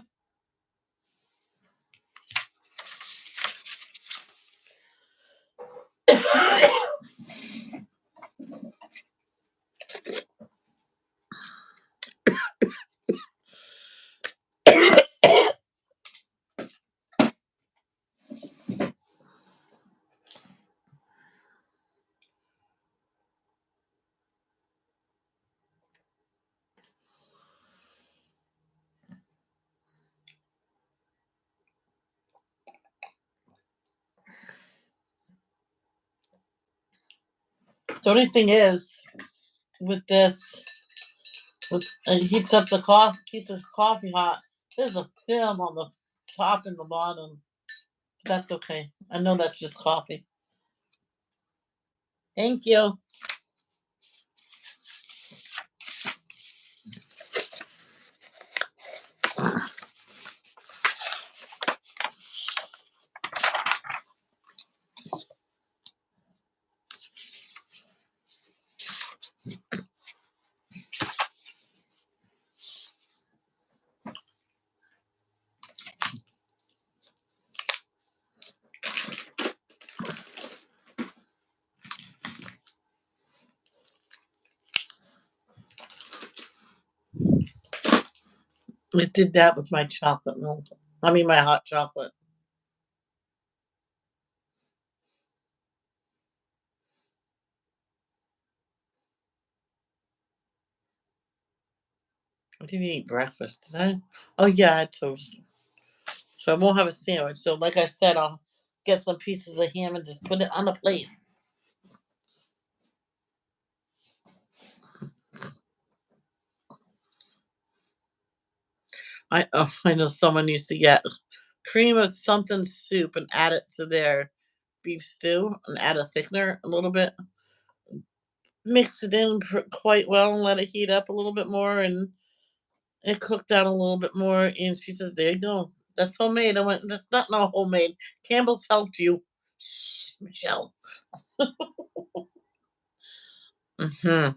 The only thing is with this, with it heats up the coffee, keeps the coffee hot. There's a film on the top and the bottom. That's okay. I know that's just coffee. Thank you. It did that with my chocolate milk. I mean, my hot chocolate. I didn't eat breakfast, did I? Oh yeah, I had toast. So I won't have a sandwich. So like I said, I'll get some pieces of ham and just put it on a plate. I know someone used to get cream of something soup and add it to their beef stew and add a thickener a little bit. Mix it in quite well and let it heat up a little bit more and it cooked down a little bit more. And she says, "There you go. That's homemade." I went, "That's not homemade. Campbell's helped you." Shh, Michelle. Hmm.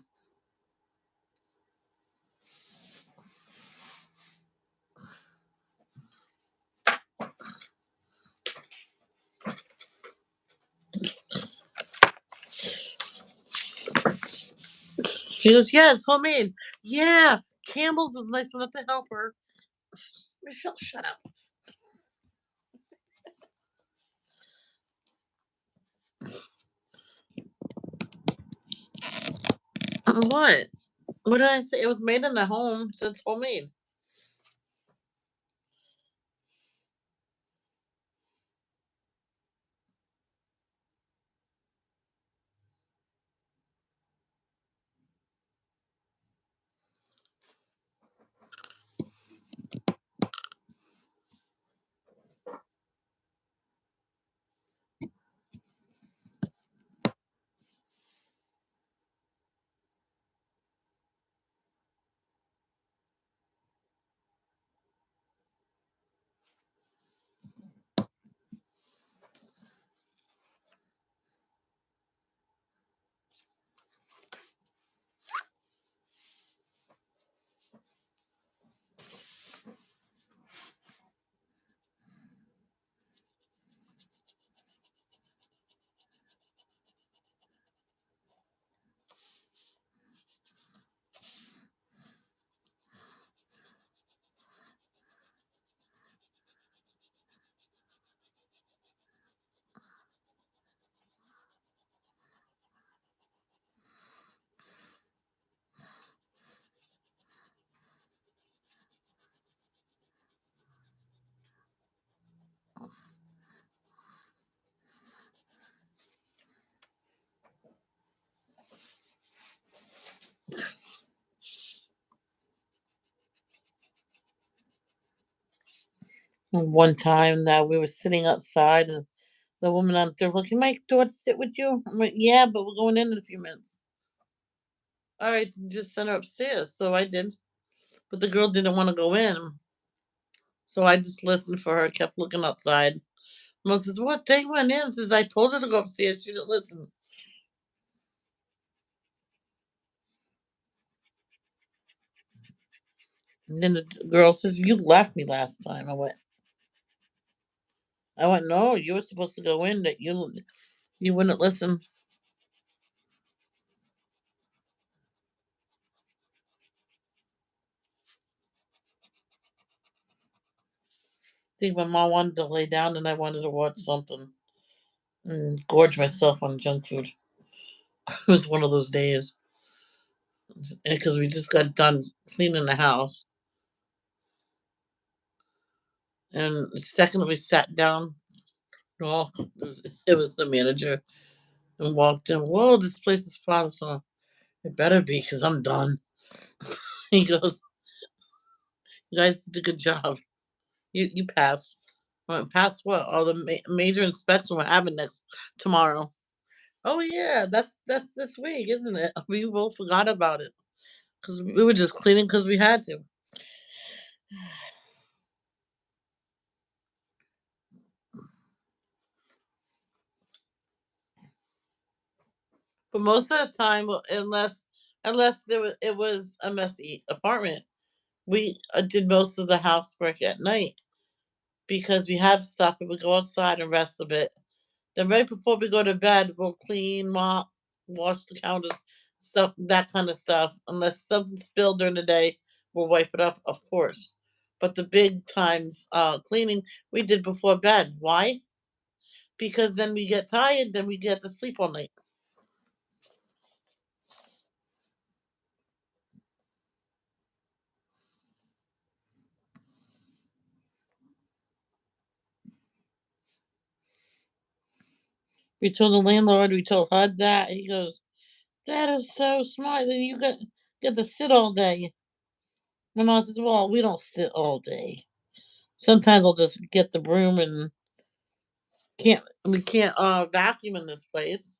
She goes, "Yeah, it's homemade." Yeah, Campbell's was nice enough to help her. Michelle, shut up. What? What did I say? It was made in the home, so it's homemade. One time that we were sitting outside and the woman out there looking, Mike, do I want to sit with you? I'm like, yeah, but we're going in a few minutes. All right, just send her upstairs. So I did. But the girl didn't want to go in. So I just listened for her, kept looking outside. Mom says, what? They went in. Says, I told her to go upstairs. She didn't listen. And then the girl says, you left me last time. I went, no, you were supposed to go in. That you wouldn't listen. I think my mom wanted to lay down and I wanted to watch something and gorge myself on junk food. It was one of those days. Because we just got done cleaning the house. And the second we sat down, oh, it was the manager and walked in. Whoa, this place is flawless. So it better be because I'm done. He goes, you guys did a good job. You passed. I went, pass what? Oh, the major inspection we're having next tomorrow. Oh yeah, that's this week, isn't it? We both forgot about it because we were just cleaning because we had to. But most of the time, well, unless it was a messy apartment, we did most of the housework at night because we have stuff and we go outside and rest a bit. Then right before we go to bed, we'll clean, mop, wash the counters, stuff that kind of stuff. Unless something spilled during the day, we'll wipe it up, of course. But the big times cleaning we did before bed. Why? Because then we get tired, then we get to sleep all night. We told the landlord, we told HUD that. He goes, that is so smart. Then you get to sit all day. My mom says, well, we don't sit all day. Sometimes I'll just get the broom and we can't vacuum in this place.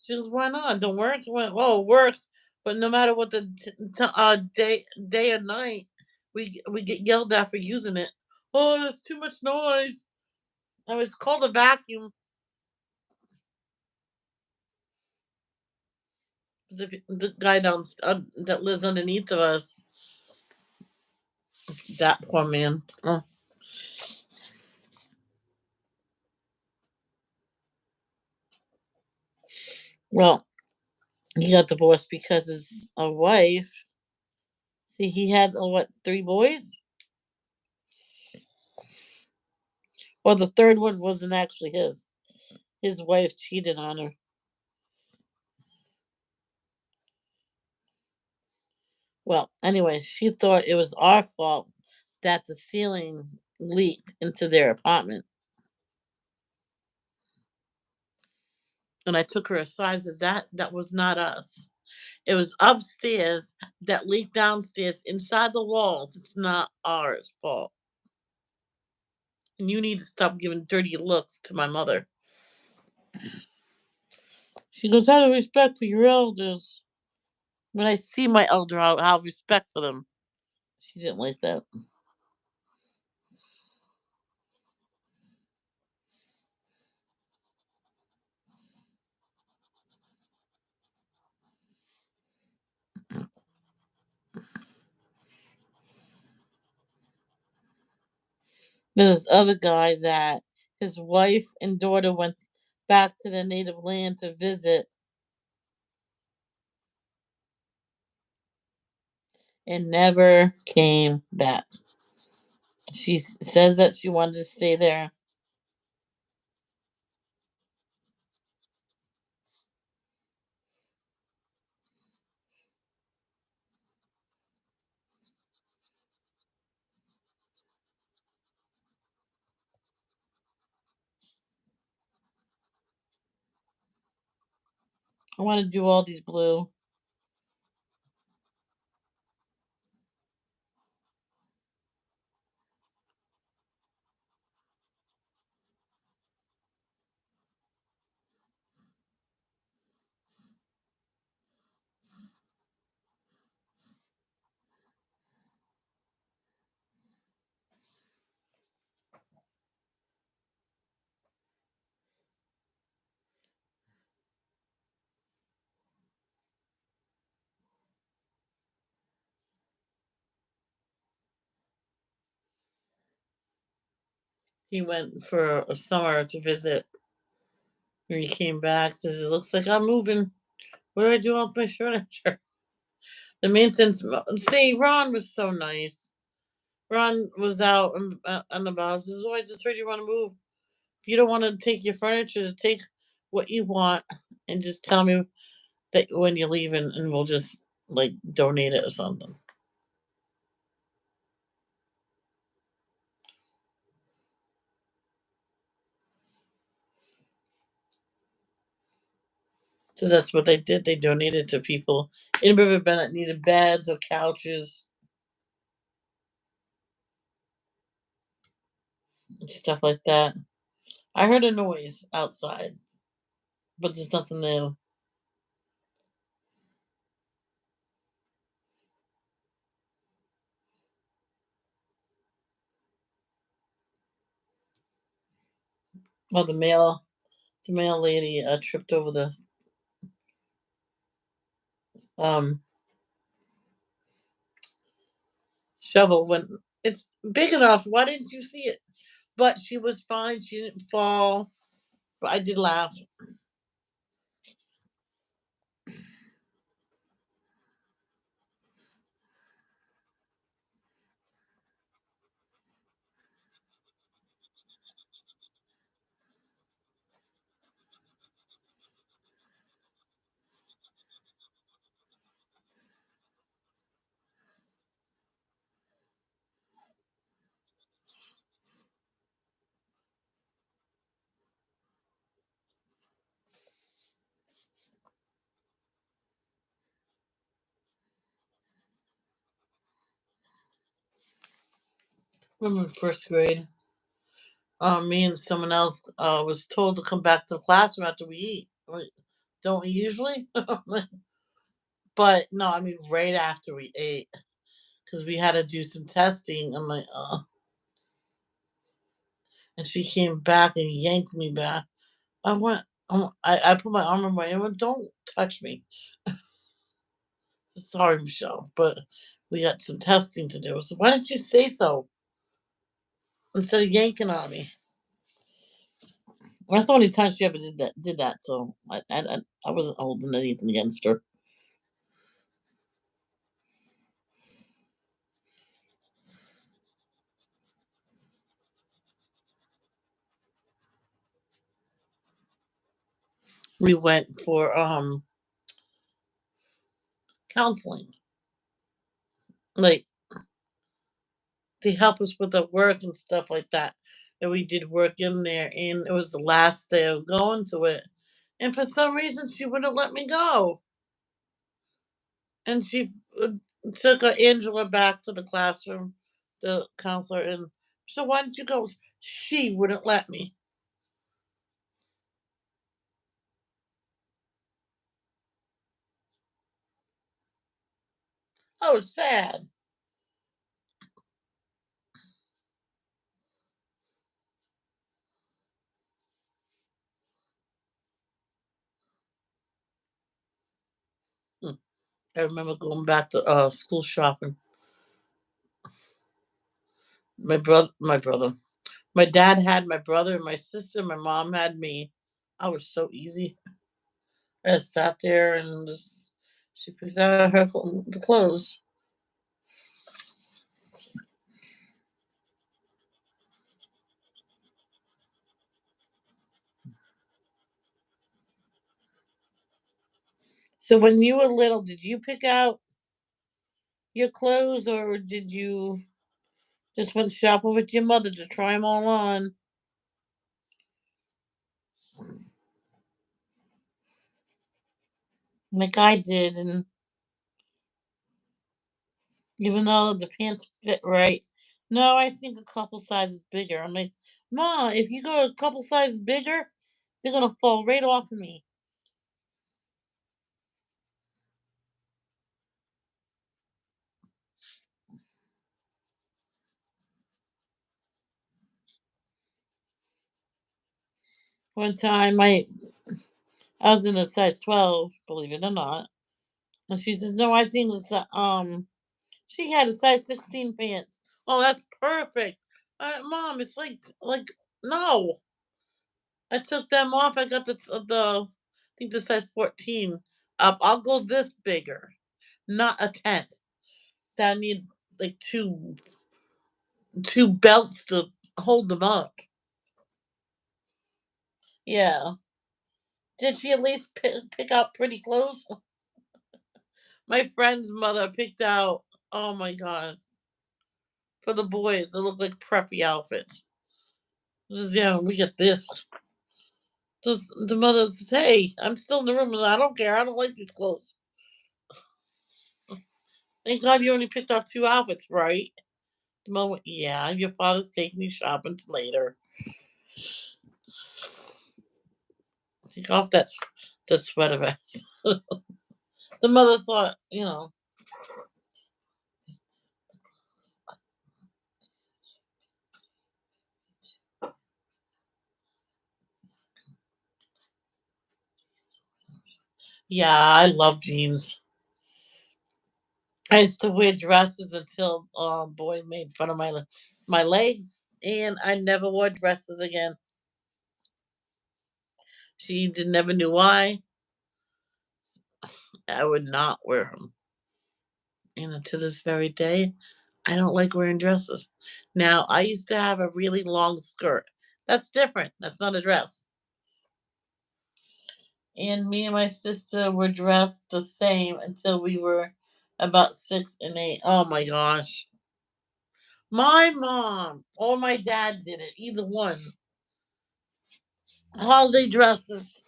She goes, why not? Don't work? I went, oh, it works. But no matter what the day or night, we get yelled at for using it. Oh, there's too much noise. I mean, it's called a vacuum. The guy down that lives underneath of us, that poor man. Oh, well, he got divorced because his wife. See, he had what, three boys? Or the third one wasn't actually his. His wife cheated on her. Well, anyway, she thought it was our fault that the ceiling leaked into their apartment. And I took her aside and says that was not us. It was upstairs that leaked downstairs inside the walls. It's not ours fault. And you need to stop giving dirty looks to my mother. She goes, have respect for your elders. When I see my elder, I'll have respect for them. She didn't like that. There's this other guy that his wife and daughter went back to their native land to visit and never came back. She says that she wanted to stay there. I want to do all these blue. He went for a summer to visit. When he came back, says it looks like I'm moving. What do I do with my furniture? The maintenance. See, Ron was so nice. Ron was out and about. Says, "Oh, I just heard you want to move. If you don't want to take your furniture, to take what you want and just tell me that when you're leaving, and we'll just like donate it or something." So that's what they did. They donated to people in Riverbend that needed beds or couches and stuff like that. I heard a noise outside, but there's nothing there. Well, the mail lady tripped over the um, shovel when it's big enough. Why didn't you see it? But she was fine. She didn't fall. But I did laugh. Remember in first grade, me and someone else was told to come back to the classroom after we eat. Like, don't we usually? But no, I mean right after we ate because we had to do some testing. I'm like, and she came back and yanked me back. I went. I put my arm around my. I went, don't touch me. Sorry, Michelle, but we got some testing to do. So why didn't you say so instead of yanking on me? That's the only time she ever did that. So I wasn't holding anything against her. we went for counseling, like to help us with the work and stuff like that. And we did work in there, and it was the last day of going to it. And for some reason, she wouldn't let me go. And she took Angela back to the classroom, the counselor, and so why didn't you go? She wouldn't let me. I was sad. Hmm. I remember going back to school shopping. My dad had my brother and my sister. My mom had me. I was so easy. I just sat there and just she picked out the clothes. So when you were little, did you pick out your clothes, or did you just went shopping with your mother to try them all on? Like I did, and even though the pants fit right, no, I think a couple sizes bigger. I'm like, Ma, if you go a couple sizes bigger, they're gonna fall right off of me. One time, I was in a size 12, believe it or not, and she says, "No, I think it's she had a size 16 pants. Oh, that's perfect. Mom, it's like no. I took them off. I got I think the size 14. I'll go this bigger, not a tent. That I need like two belts to hold them up. Yeah. Did she at least pick out pretty clothes? My friend's mother picked out. Oh my god, for the boys, it looked like preppy outfits. Yeah, we get this. The mother says, "Hey, I'm still in the room, and I don't care. I don't like these clothes." Thank God you only picked out two outfits, right? The mom went, "Yeah, your father's taking you shopping later. Take off the sweater vest." The mother thought, yeah, I love jeans. I used to wear dresses until boy made fun of my legs, and I never wore dresses again. Never knew why. I would not wear them, and to this very day, I don't like wearing dresses. Now, I used to have a really long skirt. That's different. That's not a dress. And me and my sister were dressed the same until we were about 6 and 8. Oh my gosh. My mom or my dad did it. Either one. Holiday dresses.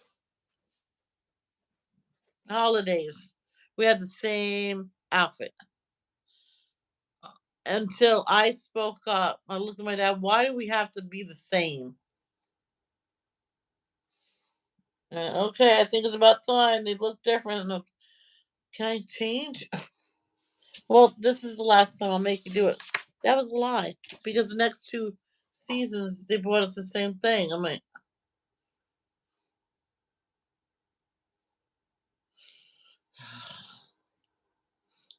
Holidays. We had the same outfit. Until I spoke up. I looked at my dad. Why do we have to be the same? Okay, I think it's about time they look different. Can I change? Well, this is the last time I'll make you do it. That was a lie because the next two seasons they brought us the same thing. I'm like,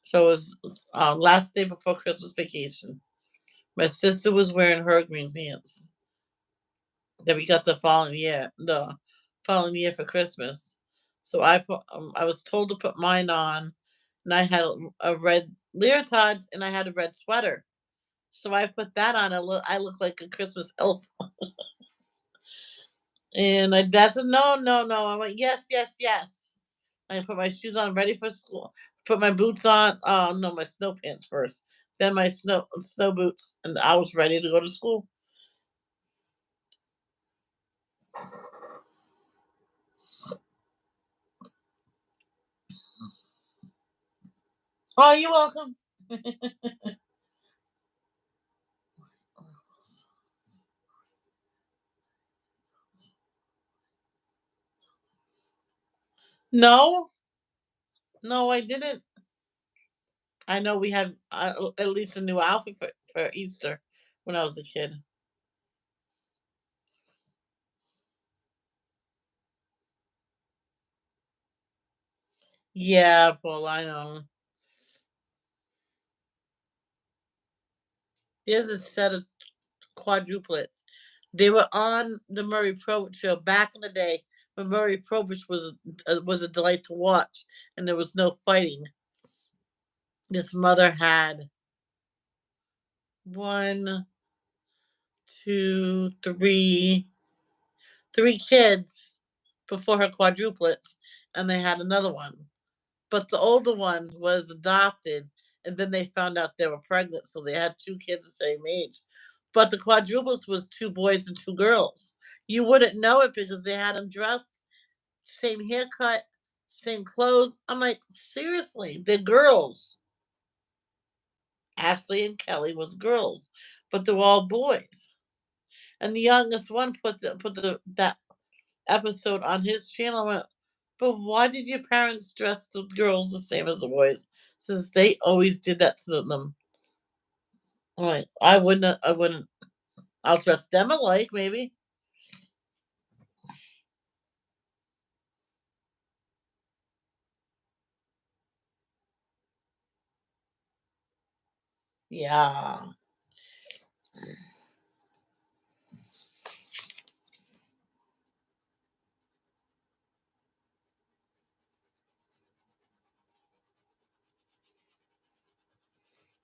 so it was last day before Christmas vacation. My sister was wearing her green pants that we got the following year for Christmas. So I was told to put mine on, and I had a red leotard and I had a red sweater. So I put that on. I look like a Christmas elf. And my dad said, "No, no, no." I went, "Yes, yes, yes." I put my shoes on, ready for school. Put my boots on. Oh no, my snow pants first, then my snow boots, and I was ready to go to school. Oh, you're welcome. No, no, I didn't. I know we had at least a new outfit for Easter when I was a kid. Yeah, well, I know. There's a set of quadruplets. They were on the Murray Povich show back in the day when Murray Povich was a delight to watch, and there was no fighting. This mother had one, two, three kids before her quadruplets, and they had another one. But the older one was adopted, and then they found out they were pregnant, so they had two kids the same age. But the quadruplets was two boys and two girls. You wouldn't know it because they had them dressed, same haircut, same clothes. I'm like, seriously, they're girls. Ashley and Kelly was girls, but they're all boys. And the youngest one put the that episode on his channel. I went, but why did your parents dress the girls the same as the boys? Since they always did that to them. I'm like, I wouldn't. I wouldn't. I'll dress them alike, maybe. Yeah.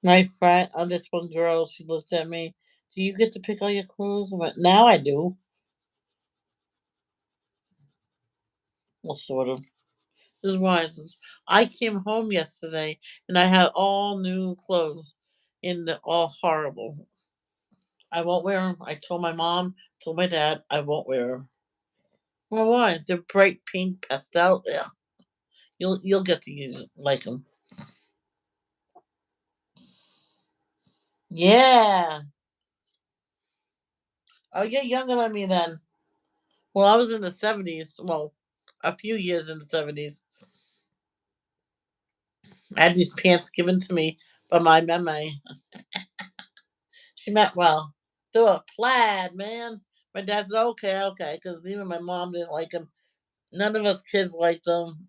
My friend, this one girl, she looked at me. Do you get to pick all your clothes? I went, now I do. Well, sort of. This is why I came home yesterday and I had all new clothes, and they're all horrible. I won't wear them. I told my mom, told my dad, I won't wear them. Well, why? They're bright pink pastel. Yeah, you'll get to use like them. Yeah. Oh, you're younger than me then. Well, I was in the 70s. Well, a few years in the 70s. I had these pants given to me by my meme. She meant well. They were plaid, man. My dad said, okay, okay, because even my mom didn't like them. None of us kids liked them.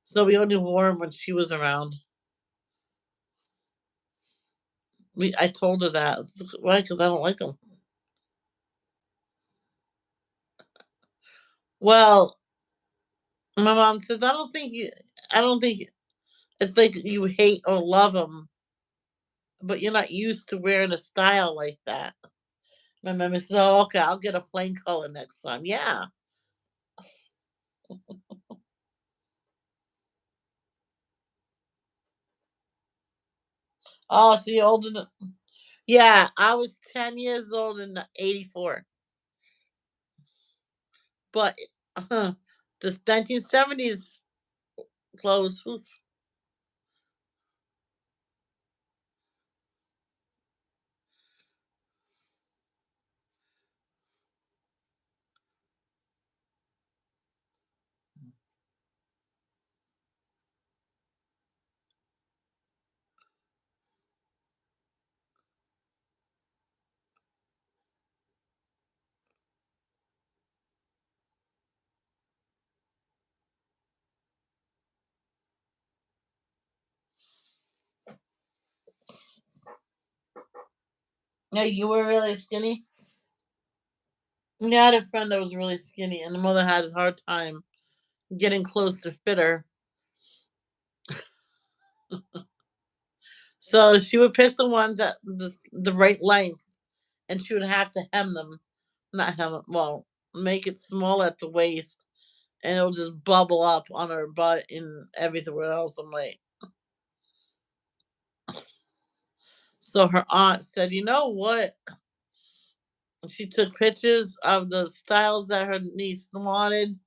So we only wore them when she was around. I told her that. Why? Because I don't like them. Well, my mom says, I don't think it's like you hate or love them, but you're not used to wearing a style like that. My mom says, oh, okay, I'll get a plain color next time. Yeah. Oh, so you're older than. Yeah, I was 10 years old in '84. But the 1970s clothes, oof. Yeah, you were really skinny. Yeah, I had a friend that was really skinny, and the mother had a hard time getting close to fit her. So she would pick the ones that the right length, and she would have to hem them. Not hem them. Well, make it small at the waist, and it'll just bubble up on her butt and everywhere else. I'm like, so her aunt said, you know what? She took pictures of the styles that her niece wanted,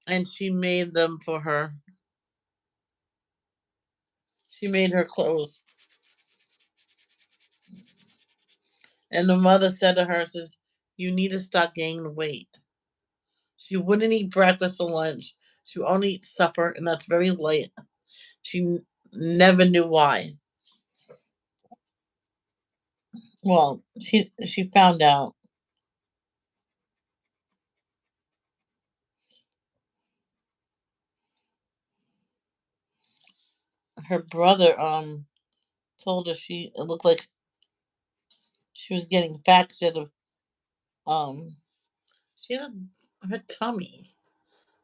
and she made them for her. She made her clothes. And the mother said to her, says, you need to stop gaining weight. She wouldn't eat breakfast or lunch. She would only eat supper, and that's very late. She never knew why. Well, she found out. Her brother told her it looked like she was getting fat. Um she had her tummy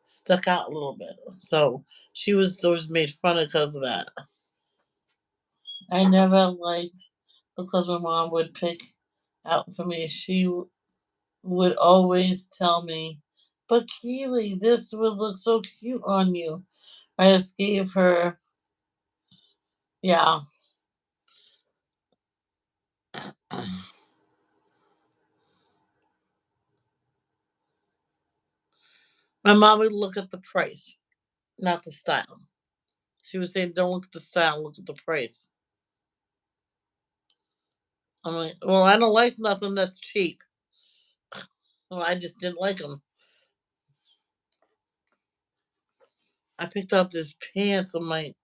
stuck out a little bit, so she was always made fun of because of that. I never liked because my mom would pick out for me. She would always tell me, "But Keely, this would look so cute on you." I just gave her, yeah. My mom would look at the price, not the style. She would say, "Don't look at the style, look at the price." I'm like, "Well, I don't like nothing that's cheap." Well, I just didn't like them. I picked up this pants. I'm like,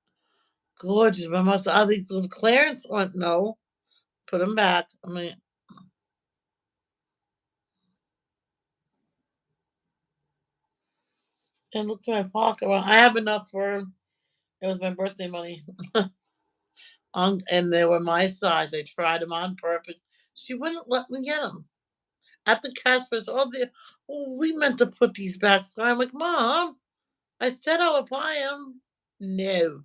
gorgeous. My mom said, "Are these from clearance?" I went, "No." Put them back. I mean, and looked in my pocket. Well, I have enough for. It was my birthday money. And they were my size. I tried them on perfect. She wouldn't let me get them. At the cash register, we meant to put these back. So I'm like, Mom, I said I would buy them. No.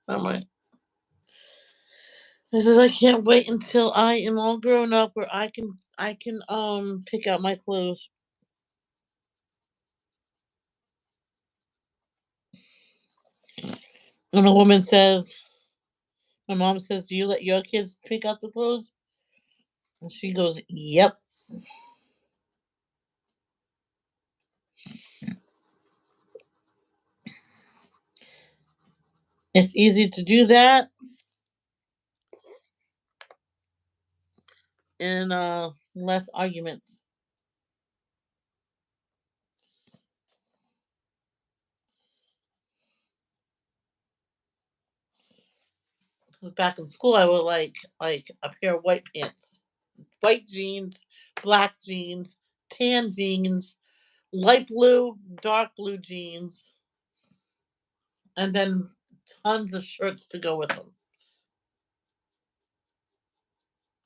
I'm like, I says I can't wait until I am all grown up where I can pick out my clothes. And the woman says, my mom says, "Do you let your kids pick out the clothes?" And she goes, "Yep." It's easy to do that and less arguments. 'Cause back in school, I would like a pair of white pants, white jeans, black jeans, tan jeans, light blue, dark blue jeans, and then tons of shirts to go with them.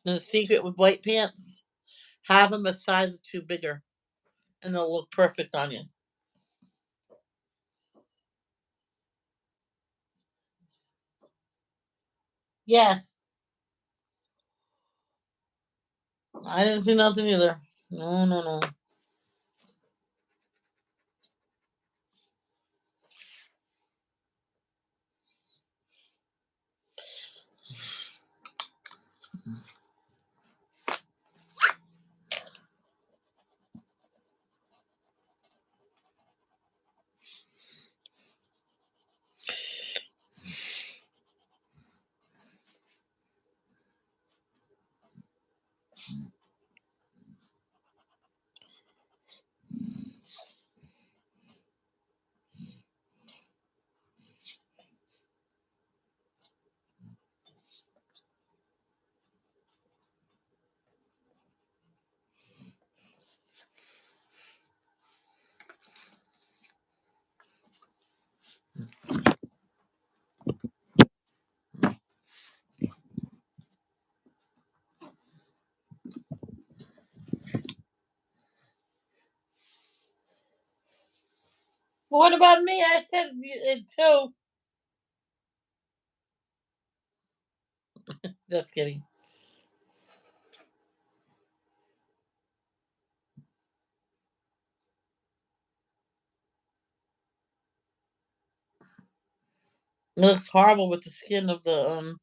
And the secret with white pants, have them a size or two bigger, and they'll look perfect on you. Yes, I didn't see nothing either. No, no, no. What about me? I said it too. Just kidding. It looks horrible with the skin of the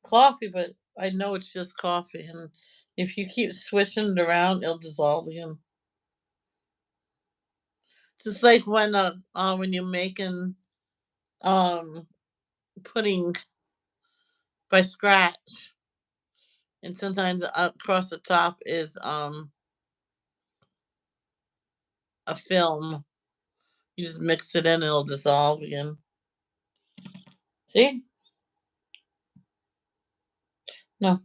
coffee, but I know it's just coffee, and if you keep swishing it around, it'll dissolve again. Just like when you're making um pudding by scratch, and sometimes across the top is a film. You just mix it in, it'll dissolve again. See? No.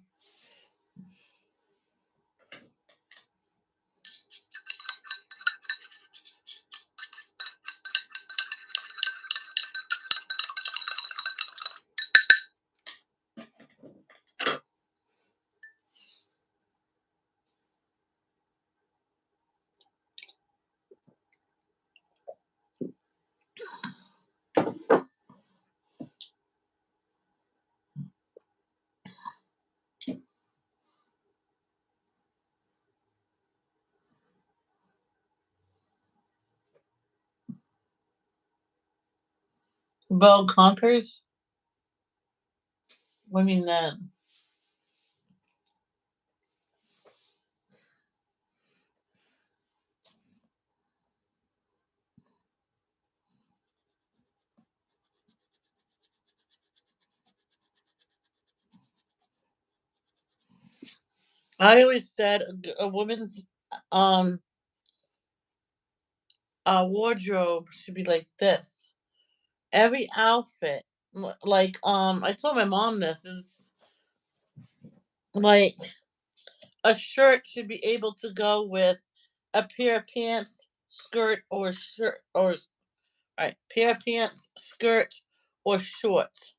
Bo conquers. What do you mean that? I always said a woman's um wardrobe should be like this. Every outfit, like I told my mom this is like a shirt should be able to go with a pair of pants, skirt, or shirt, or right, pair of pants, skirt, or shorts,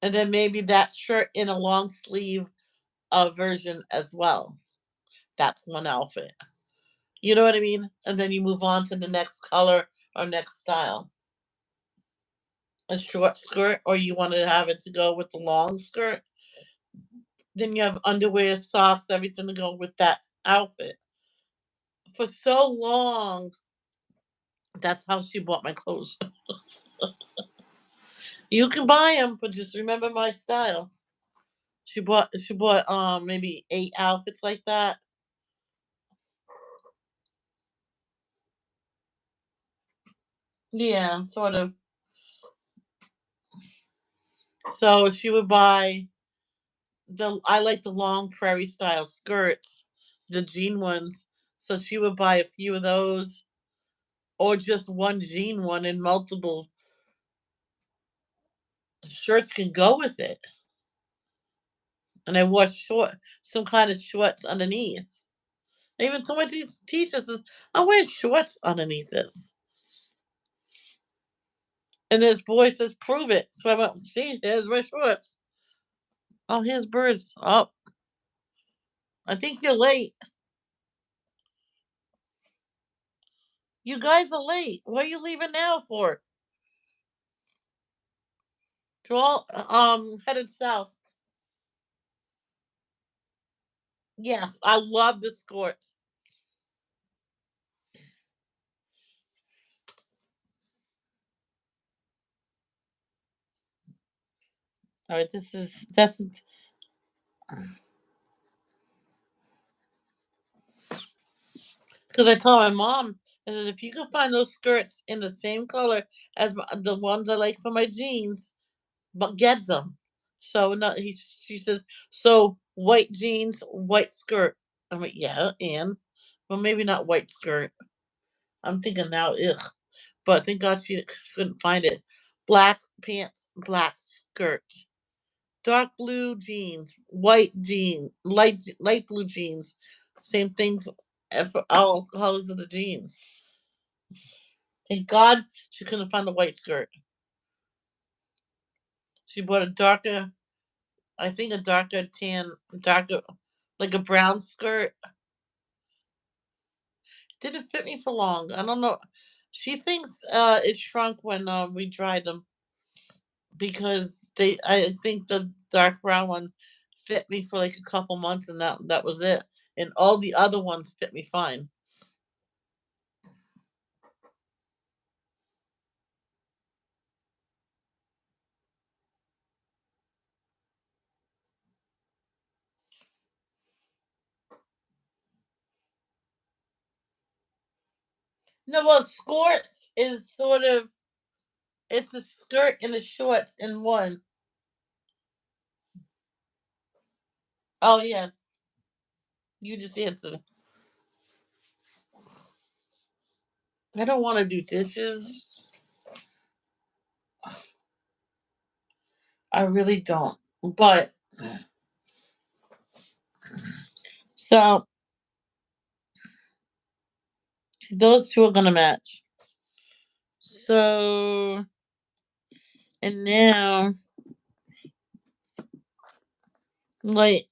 and then maybe that shirt in a long sleeve version as well. That's one outfit. You know what I mean? And then you move on to the next color or next style. A short skirt, or you want to have it to go with the long skirt. Then you have underwear, socks, everything to go with that outfit. For so long, that's how she bought my clothes. You can buy them, but just remember my style. She bought maybe 8 outfits like that. Yeah, sort of. So she would buy the I like the long prairie style skirts, the jean ones. So she would buy a few of those, or just one jean one, and multiple shirts can go with it. And I wore some kind of shorts underneath. I even told my teacher, says, I'm wearing shorts underneath this. And this boy says, prove it. So I went, see, here's my shorts. Oh, here's birds. Oh, I think you're late. You guys are late. What are you leaving now for? To all headed south. Yes, I love the skirts. All right, that's because I told my mom, I said, if you can find those skirts in the same color as the ones I like for my jeans, but get them. So no, she says, so white jeans, white skirt. I'm like, yeah, and well, maybe not white skirt. I'm thinking now, ugh. But thank God she couldn't find it. Black pants, black skirt, dark blue jeans, white jean, light blue jeans. Same thing for all colors of the jeans. Thank God she couldn't find the white skirt. She bought a darker, I think a darker tan, darker, like a brown skirt. Didn't fit me for long. I don't know. She thinks it shrunk when we dried them. because I think the dark brown one fit me for like a couple months, and that was it. And all the other ones fit me fine. No, well, skirts is sort of, it's a skirt and a shorts in one. Oh yeah, you just answered. I don't want to do dishes. I really don't. But so those two are gonna match. So and now, like,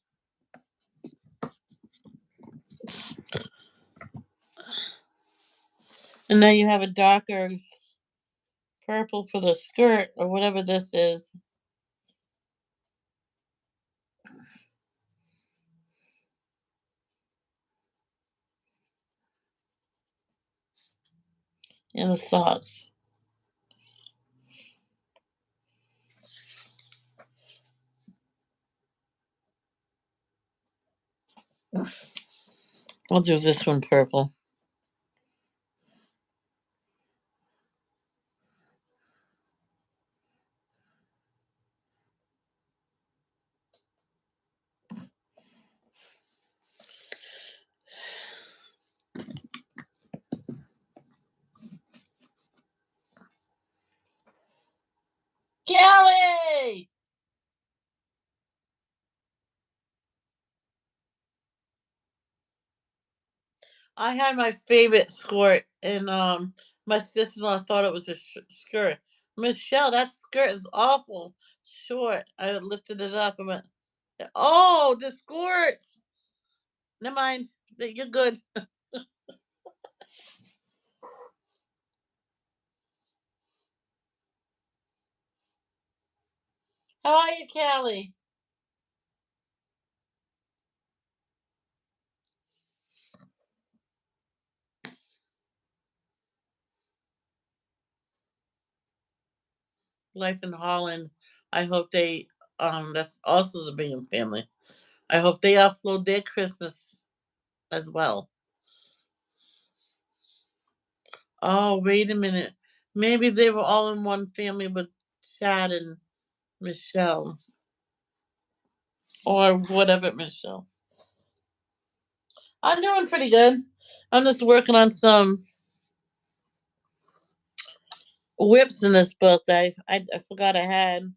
and now you have a darker purple for the skirt or whatever this is, and the socks. I'll do this one purple. Kelly! I had my favorite skirt, and my sister in law thought it was a skirt. Michelle, that skirt is awful short. I lifted it up and went, oh, the skirt. Never mind. You're good. How are you, Callie? Life in Holland. I hope they, that's also the Bingham family. I hope they upload their Christmas as well. Oh, wait a minute. Maybe they were all in one family with Chad and Michelle. Or whatever, Michelle. I'm doing pretty good. I'm just working on some whips in this book that I forgot I had.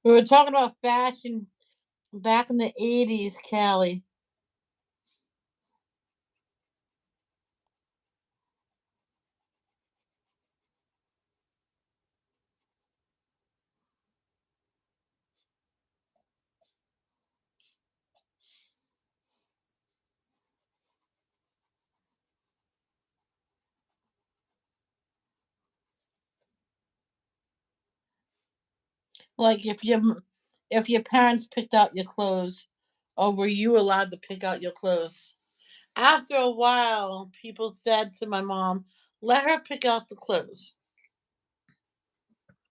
We were talking about fashion back in the 80s, Callie. Like if your parents picked out your clothes, or were you allowed to pick out your clothes? After a while, people said to my mom, "Let her pick out the clothes."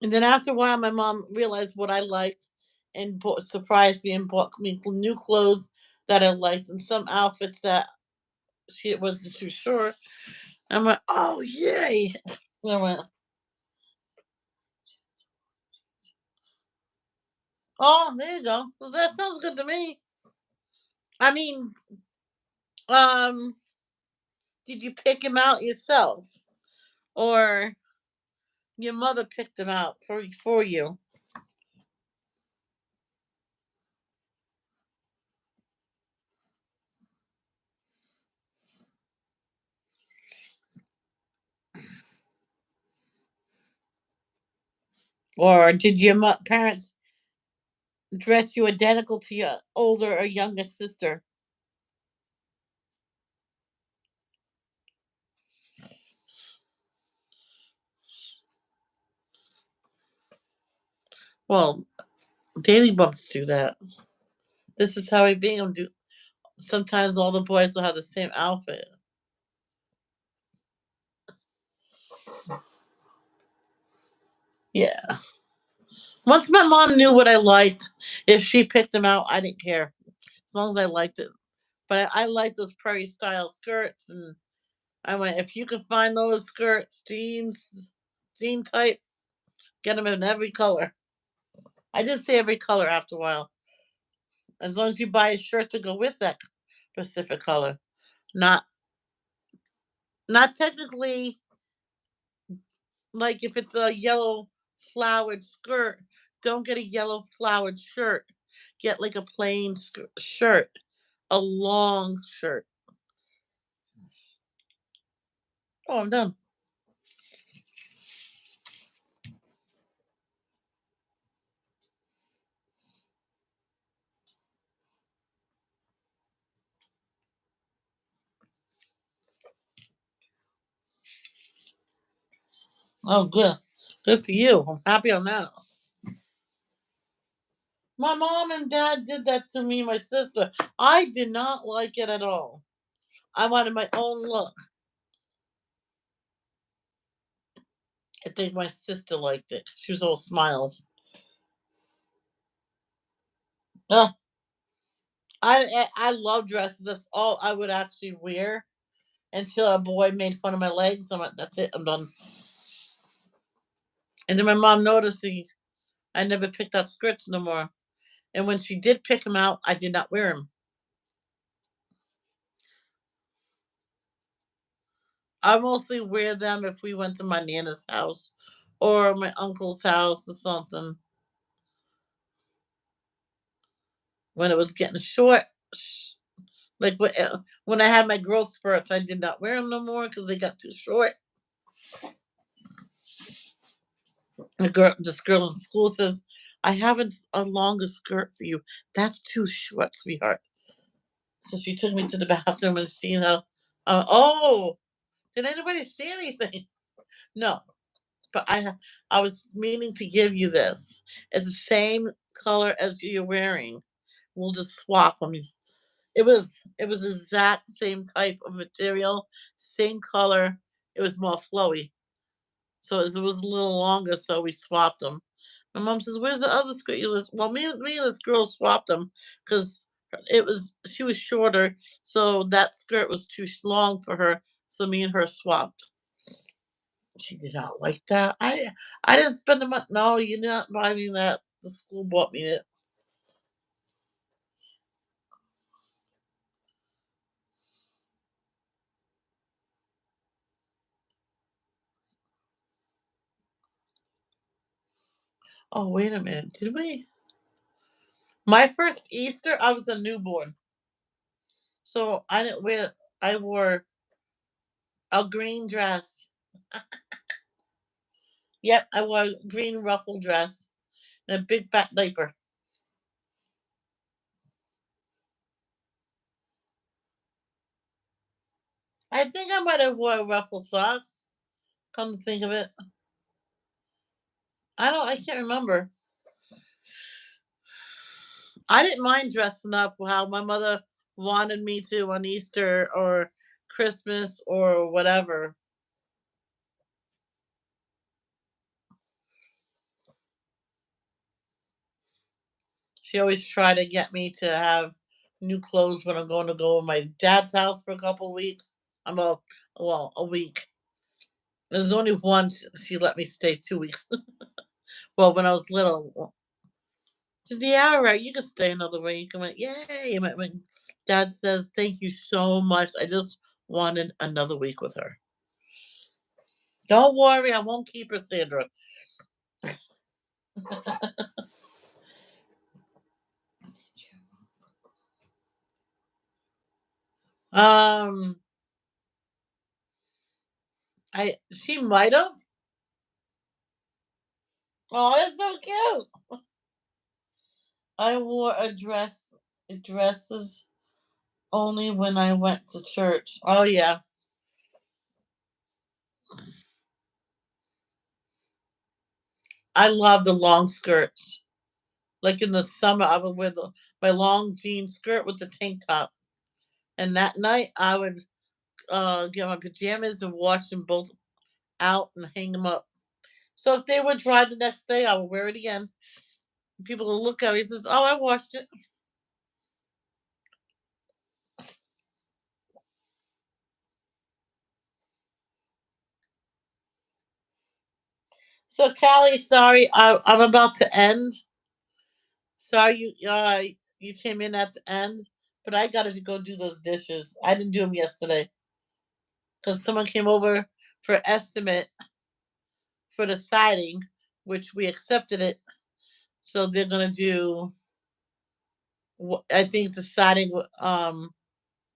And then after a while, my mom realized what I liked, and surprised me and bought me new clothes that I liked and some outfits that she wasn't too sure. I went, oh yay! I went, oh, there you go. Well, that sounds good to me. I mean, um, did you pick him out yourself, or your mother picked him out for you, or did your parents dress you identical to your older or younger sister? Well, daily bumps do that. This is how I being them do. Sometimes all the boys will have the same outfit. Yeah. Once my mom knew what I liked, if she picked them out, I didn't care as long as I liked it. But I like those prairie style skirts, and I went, if you can find those skirts, jean type, get them in every color. I did say every color after a while, as long as you buy a shirt to go with that specific color. Not not technically like if it's a yellow flowered skirt, don't get a yellow flowered shirt. Get like a plain shirt, a long shirt. Oh, I'm done. Oh, good. Good for you. I'm happy on that. My mom and dad did that to me and my sister. I did not like it at all. I wanted my own look. I think my sister liked it. She was all smiles. Oh, I love dresses. That's all I would actually wear until a boy made fun of my legs. I'm like, that's it. I'm done. And then my mom noticed I never picked out skirts no more. And when she did pick them out, I did not wear them. I mostly wear them if we went to my nana's house or my uncle's house or something. When it was getting short, like when I had my growth spurts, I did not wear them no more because they got too short. This girl in school says, "I have a longer skirt for you. That's too short, sweetheart." So she took me to the bathroom and she, oh, did anybody see anything? No, but I was meaning to give you this. It's the same color as you're wearing. We'll just swap them. It was exact same type of material, same color. It was more flowy, so it was a little longer. So we swapped them. My mom says, "Where's the other skirt?" Well, me and this girl swapped them because she was shorter, so that skirt was too long for her. So me and her swapped. She did not like that. I didn't spend the money. No, you did not buy me that. The school bought me it. Oh, wait a minute. Did we? My first Easter, I was a newborn, so I didn't wear. I wore a green dress. Yep, I wore a green ruffle dress and a big fat diaper. I think I might have wore ruffle socks. Come to think of it, I don't. I can't remember. I didn't mind dressing up how my mother wanted me to on Easter or Christmas or whatever. She always tried to get me to have new clothes when I'm going to go to my dad's house for a couple of weeks. I'm a week. There's only once she let me stay 2 weeks. Well, when I was little, she said, "Yeah, all right, you can stay another week." I went, "Yay!" And my dad says, "Thank you so much. I just wanted another week with her." Don't worry, I won't keep her, Sandra. um, she might have. Oh, that's so cute. I wore a dress. Dresses only when I went to church. Oh yeah, I love the long skirts. Like in the summer, I would wear my long jean skirt with the tank top, and that night I would get my pajamas and wash them both out and hang them up. So if they were dry the next day, I would wear it again. People will look at me and says, "Oh, I washed it." So Callie, sorry, I'm about to end. Sorry you came in at the end, but I got to go do those dishes. I didn't do them yesterday because someone came over for estimate for the siding, which we accepted it. So they're gonna do. I think the siding.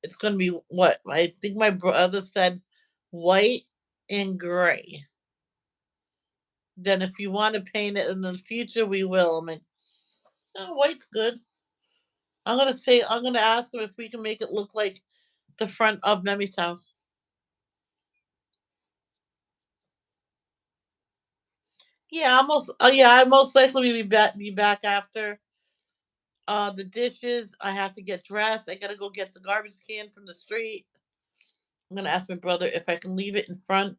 It's gonna be what I think my brother said, white and gray. Then if you want to paint it in the future, we will. I'm like, no, white's good. I'm gonna ask him if we can make it look like the front of Memmy's house. Yeah, almost. Yeah, I most likely will be back after the dishes. I have to get dressed. I gotta go get the garbage can from the street. I'm gonna ask my brother if I can leave it in front,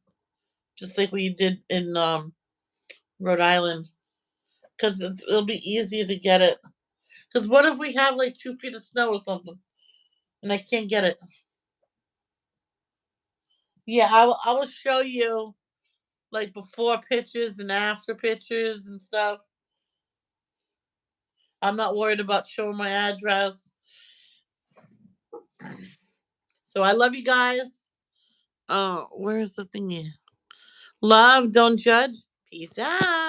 just like we did in Rhode Island, because it'll be easier to get it. Because what if we have like 2 feet of snow or something, and I can't get it? Yeah, I will show you like before pictures and after pictures and stuff. I'm not worried about showing my address. So I love you guys. Where's the thingy? Love, don't judge. Peace out.